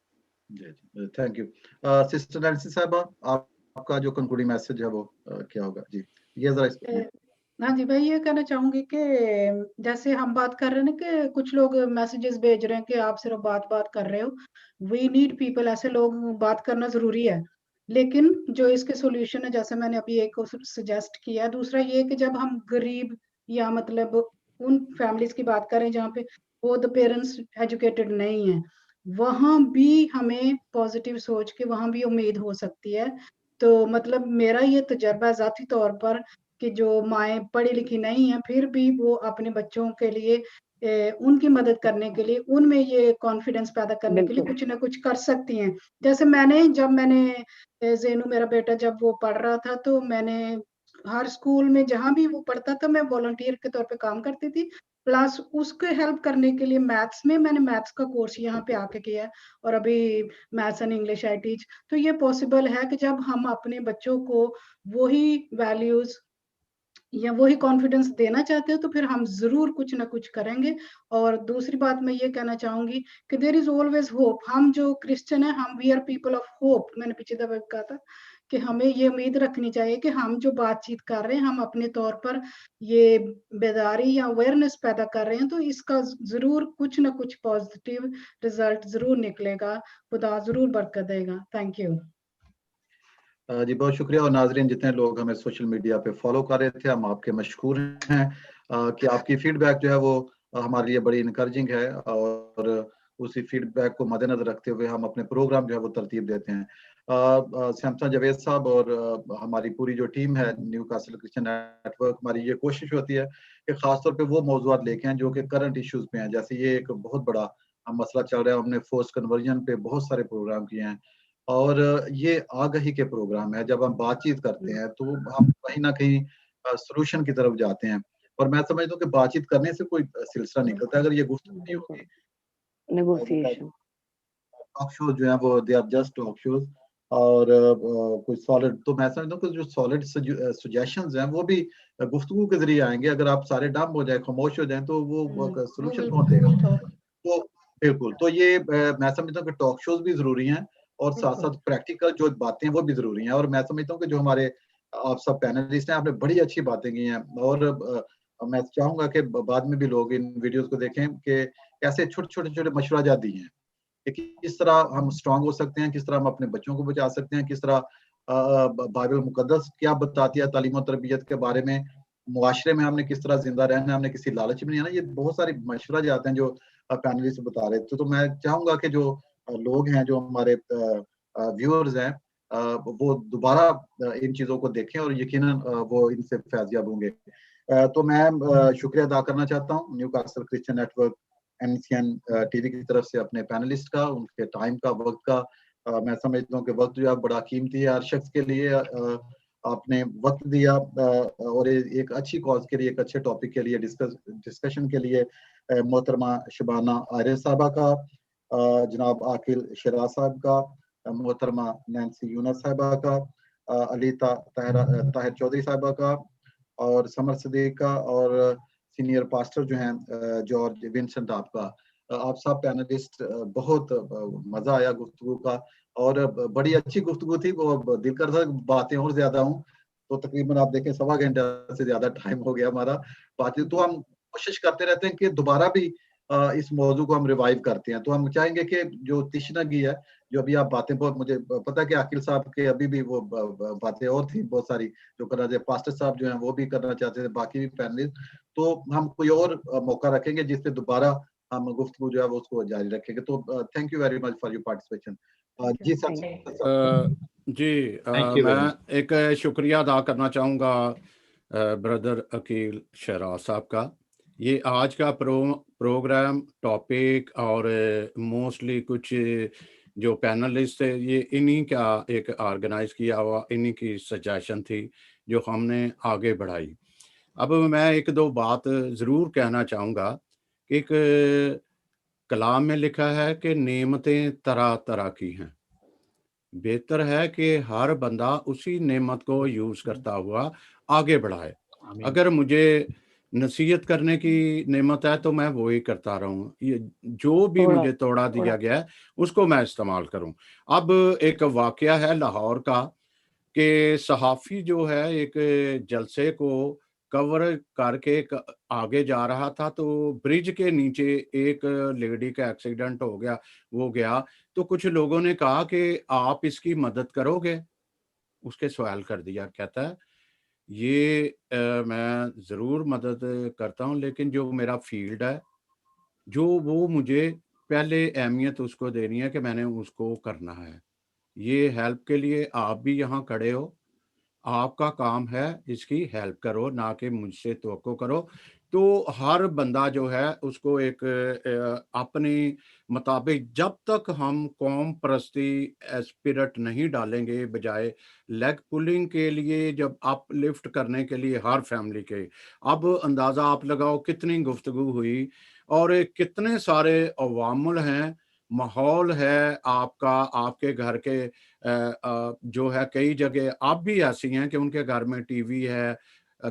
Speaker 2: जी, थैंक यू। सिस्टर नैंसी साहिबा, आपका जो कंक्लूडिंग मैसेज है वो क्या होगा? जी, ये ज़रा इस
Speaker 8: हाँ जी, मैं ये कहना चाहूँगी कि जैसे हम बात कर रहे हैं ना कि कुछ लोग मैसेजेस भेज रहे हैं कि आप सिर्फ बात-बात कर रहे हो। वी नीड पीपल, ऐसे लोग बात करना ज़रूरी है। लेकिन जो इसके सॉल्यूशन है, जैसे मैंने अभी एक को सजेस्ट किया, दूसरा ये कि जब हम गरीब या मतलब उन फैमिलीज़ की बात करें जहाँ पे बोथ द पेरेंट्स एजुकेटेड नहीं हैं, वहाँ भी हमें पॉजिटिव सोच के वहाँ भी उम्मीद हो सकती है। तो मतलब मेरा ये तजुर्बा है ज़ाती तौर पर कि जो माएँ पढ़ी-लिखी नहीं हैं, फिर भी वो अपने बच्चों के लिए उनकी मदद करने के लिए, उनमें ये कॉन्फिडेंस पैदा करने के लिए
Speaker 5: बिल्कुल।
Speaker 8: कुछ न कुछ कर सकती हैं। जैसे जब मैंने ज़ेनू मेरा बेटा जब वो पढ़ रहा था, तो मैंने हर स्कूल में जहाँ भी वो पढ़ता था, मैं वॉलंटियर के तौर पे काम करती थी। प्लस उसको हेल्प करने के लिए मैंने मैथ्स का कोर्स यहाँ पे आके किया है और अभी maths and English I teach. तो ये पॉसिबल है कि जब हम अपने बच्चों को वही वैल्यूज़ या वही कॉन्फिडेंस देना चाहते हो तो फिर हम ज़रूर कुछ ना कुछ करेंगे। और दूसरी बात मैं ये कहना चाहूँगी कि देयर इज़ ऑलवेज़ होप। हम जो क्रिश्चियन हैं, हम we are people of hope. मैंने पिछली दफ़ा भी कहा था कि हमें ये उम्मीद रखनी चाहिए कि हम जो बातचीत कर रहे हैं, हम अपने तौर पर ये बेदारी या अवेयरनेस पैदा कर रहे हैं, तो इसका ज़रूर कुछ ना कुछ पॉज़िटिव रिज़ल्ट ज़रूर निकलेगा। खुदा ज़रूर बरकत देगा। Thank you.
Speaker 2: जी बहुत शुक्रिया। और नाजरीन, जितने लोग हमें सोशल मीडिया पे फॉलो कर रहे थे, हम आपके मशकूर हैं कि आपकी फीडबैक जो है वो हमारे लिए बड़ी इनकरेजिंग है और उसी फीडबैक को मद्देनजर रखते हुए हम अपने प्रोग्राम जो है वो तरतीब देते हैं। सैमसन जावेद साहब और हमारी पूरी जो टीम है न्यू कासल क्रिश्चियन नेटवर्क, हमारी ये कोशिश होती है कि खासतौर पे वो मौजूद लेके आएं जो कि करंट इश्यूज पे हैं। जैसे ये एक बहुत बड़ा मसला चल रहा है, हमने फोर्स कन्वर्जन पे बहुत सारे प्रोग्राम किए हैं और ये आगाही के प्रोग्राम है। जब हम बातचीत करते हैं तो हम कहीं ना कहीं सॉल्यूशन की तरफ जाते हैं और मैं समझता हूँ कि बातचीत करने से कोई सिलसिला निकलता है। अगर ये गुफ्तगू नहीं
Speaker 5: बिल्कुल।
Speaker 2: होगी,
Speaker 5: नेगोशिएशन।
Speaker 2: टॉक शोज जो है वो they are just talk shows और कोई सॉलिड, तो मैं समझता हूँ कि जो सॉलिड सजेशंस हैं वो भी गुफ्तगू के जरिए आएंगे। अगर आप सारे डम हो जाए, खामोश हो जाए, तो वो सोल्यूशन कौन देगा? तो बिल्कुल, तो ये मैं समझता हूँ कि टॉक शोज भी जरूरी हैं और साथ साथ प्रैक्टिकल जो बातें हैं वो भी जरूरी हैं। और मैं समझता हूँ कि जो हमारे आप सब पैनलिस्ट हैं, आपने बड़ी अच्छी बातें की हैं और मैं चाहूंगा कि बाद में भी लोग इन वीडियोस को देखें कि कैसे छोटे मशवरा जात दिए हैं कि किस तरह हम स्ट्रांग हो सकते हैं, किस तरह हम अपने बच्चों को बचा सकते हैं, किस तरह बाइबल मुकद्दस क्या बताती है तालीम और तरबियत के बारे में, मुआशरे में हमने किस तरह जिंदा रहना है, हमने किसी लालच में नहीं आना। ये बहुत सारी मशवरा जाते हैं जो पैनलिस्ट बता रहे थे। तो मैं चाहूंगा कि जो लोग हैं, जो हमारे व्यूअर्स हैं, वो दोबारा इन चीजों को देखें और यकीनन वो इनसे फैज़याब होंगे। तो मैं शुक्रिया अदा करना चाहता हूँ new castle Christian network NCN TV की तरफ से अपने पैनलिस्ट का, उनके टाइम का, वक्त का। मैं समझता हूँ कि वक्त जो है बड़ा कीमती है हर शख्स के लिए। आपने वक्त दिया और एक अच्छी कॉज के लिए, एक अच्छे टॉपिक के लिए, डिस्कशन के लिए मोहतरमा शबाना आर्य साहबा का, जनाब आकिल शरा साहब का, मोहतरमा नैन्सी यूनस साहबा का, अलीता ताहिर चौधरी साहबा का और समर सदीक का और सीनियर पास्टर जो हैं जॉर्ज विंसेंट आपका। आप सब पैनलिस्ट, बहुत मजा आया गुफ्तगू का और बड़ी अच्छी गुफ्तगू थी। वो दिल कर था बातें और ज्यादा हूँ, तो तकरीबन आप देखें 1.25 घंटे से ज्यादा टाइम हो गया हमारा बातचीत। तो हम कोशिश करते रहते हैं कि दोबारा भी इस मौजू को हम रिवाइव करते हैं। तो हम चाहेंगे कि जो तिश्नगी है, जो अभी आप बातें, बहुत मुझे पता है कि आकिल साहब के अभी भी वो बातें और थी बहुत सारी जो करना चाहिए, पास्टर साहब जो हैं वो भी करना चाहते थे, बाकी भी पैनलिस्ट। तो हम कोई और मौका रखेंगे जिस पे दोबारा हम गुफ्तगू जो है वो उसको जारी रखेंगे। तो thank you very much for your participation. जी सर।
Speaker 1: जी
Speaker 4: थैंक यू वेरी
Speaker 1: मैं
Speaker 4: मच।
Speaker 1: एक शुक्रिया अदा करना चाहूँगा ब्रदर अकील शरा साहब का। ये आज का प्रोग्राम टॉपिक और मोस्टली कुछ जो पैनलिस्ट है ये इन्हीं का एक ऑर्गेनाइज किया हुआ, इन्हीं की सजेशन थी जो हमने आगे बढ़ाई। अब मैं एक दो बात ज़रूर कहना चाहूँगा कि एक कलाम में लिखा है कि नेमतें तरह तरह की हैं। बेहतर है कि हर बंदा उसी नेमत को यूज़ करता हुआ आगे बढ़ाए।
Speaker 4: आमीन।
Speaker 1: अगर मुझे नसीहत करने की नेमत है तो मैं वो ही करता रहूँ। ये जो भी मुझे तोड़ा दिया गया है उसको मैं इस्तेमाल करूँ। अब एक वाक़या है लाहौर का कि सहाफ़ी जो है एक जलसे को कवर करके आगे जा रहा था, तो ब्रिज के नीचे एक लेडी का एक्सीडेंट हो गया, वो गया। तो कुछ लोगों ने कहा कि आप इसकी मदद करोगे? उसके सवाल कर दिया, कहता है ये मैं ज़रूर मदद करता हूँ, लेकिन जो मेरा फ़ील्ड है, जो वो मुझे पहले अहमियत उसको देनी है कि मैंने उसको करना है। ये हेल्प के लिए आप भी यहाँ खड़े हो, आपका काम है इसकी हेल्प करो, ना कि मुझसे तवक्को करो। तो हर बंदा जो है उसको एक अपनी मुताबिक, जब तक हम कौम परस्ती स्पिरिट नहीं डालेंगे, बजाय लेग पुलिंग के लिए, जब अपलिफ्ट करने के लिए हर फैमिली के, अब अंदाज़ा आप लगाओ कितनी गुफ्तगू हुई और कितने सारे अवामुल हैं, माहौल है आपका, आपके घर के जो है कई जगह आप भी ऐसी हैं कि उनके घर में टीवी है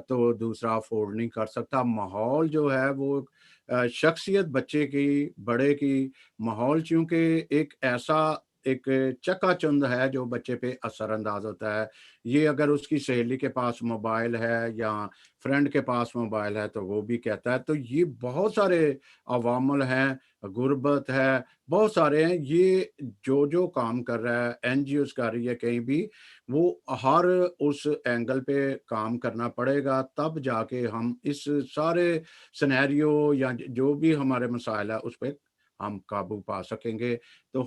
Speaker 1: तो दूसरा अफोर्ड नहीं कर सकता। माहौल जो है वो शख्सियत बच्चे की, बड़े की, माहौल चूँकि एक ऐसा एक चकाचौंध है जो बच्चे पे असरअंदाज होता है। ये अगर उसकी सहेली के पास मोबाइल है या फ्रेंड के पास मोबाइल है तो वो भी कहता है। तो ये बहुत सारे अवामल हैं, गुर्बत है, बहुत सारे हैं। ये जो काम कर रहा है, एनजीओज़ कर रही है कहीं भी, वो हर उस एंगल पे काम करना पड़ेगा, तब जाके हम इस सारे सिनेरियो या जो भी हमारे मसाइल है उस पे हम काबू पा सकेंगे। तो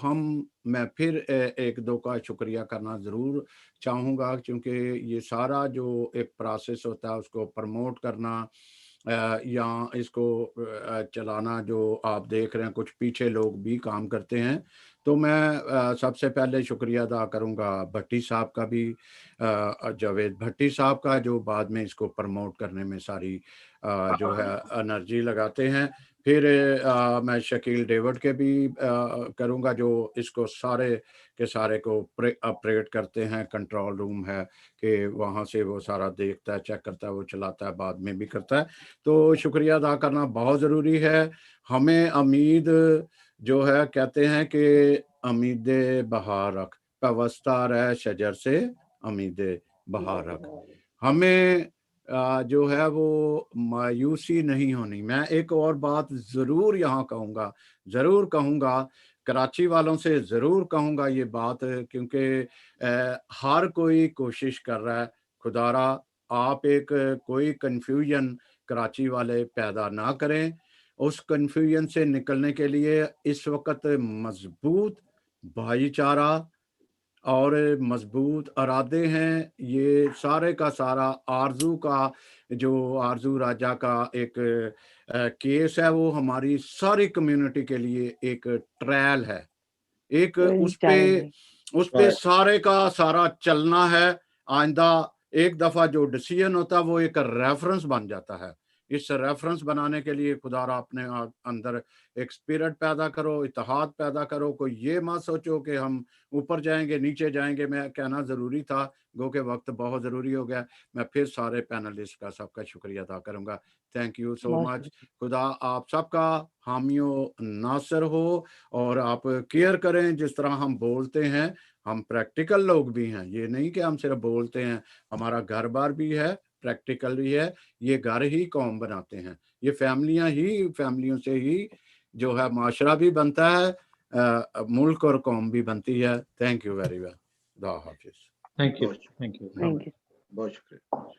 Speaker 1: मैं फिर एक दो का शुक्रिया करना ज़रूर चाहूँगा, क्योंकि ये सारा जो एक प्रोसेस होता है उसको प्रमोट करना या इसको चलाना, जो आप देख रहे हैं कुछ पीछे लोग भी काम करते हैं। तो मैं सबसे पहले शुक्रिया अदा करूँगा भट्टी साहब का भी, जावेद भट्टी साहब का, जो बाद में इसको प्रमोट करने में सारी जो है एनर्जी लगाते हैं। फिर मैं शकील डेविड के भी करूँगा जो इसको सारे के सारे को ऑपरेट करते हैं, कंट्रोल रूम है कि वहाँ से वो सारा देखता है, चेक करता है, वो चलाता है, बाद में भी करता है। तो शुक्रिया अदा करना बहुत ज़रूरी है। हमें उम्मीद जो है, कहते हैं कि उम्मीदे बहार रख, पेवस्ता रह शजर से उम्मीदे बहार रख। हमें जो है वो मायूसी नहीं होनी। मैं एक और बात ज़रूर यहाँ कहूँगा, ज़रूर कहूँगा, कराची वालों से ज़रूर कहूँगा ये बात, क्योंकि हर कोई कोशिश कर रहा है। खुदारा आप एक कोई कन्फ्यूजन कराची वाले पैदा ना करें। उस कन्फ्यूजन से निकलने के लिए इस वक़्त मज़बूत भाईचारा और मजबूत इरादे हैं। ये सारे का सारा आरज़ू का, जो आरज़ू राजा का एक केस है, वो हमारी सारी कम्युनिटी के लिए एक ट्रायल है। एक उस पे सारे का सारा चलना है। आइंदा एक दफ़ा जो डिसीजन होता है वो एक रेफरेंस बन जाता है। इस रेफरेंस बनाने के लिए खुदारा अपने अंदर एक स्पिरिट पैदा करो, इत्तेहाद पैदा करो। कोई ये मत सोचो कि हम ऊपर जाएंगे, नीचे जाएंगे। मैं कहना ज़रूरी था, गो के वक्त बहुत ज़रूरी हो गया। मैं फिर सारे पैनलिस्ट का सबका शुक्रिया अदा करूँगा। Thank you so much. खुदा आप सबका हामियो नासर हो और आप केयर करें। जिस तरह हम बोलते हैं, हम प्रैक्टिकल लोग भी हैं, ये नहीं कि हम सिर्फ बोलते हैं। हमारा घर बार भी है, प्रैक्टिकल भी है। ये घर ही कौम बनाते हैं, ये फैमिलियां ही, फैमिलियों से ही जो है माशरा भी बनता है, मुल्क और कौम भी बनती है। Thank you very much. खुदा हाफिज।
Speaker 4: Thank you.
Speaker 2: बहुत
Speaker 4: थैंक यू।
Speaker 5: Thank you.
Speaker 2: बहुत शुक्रिया।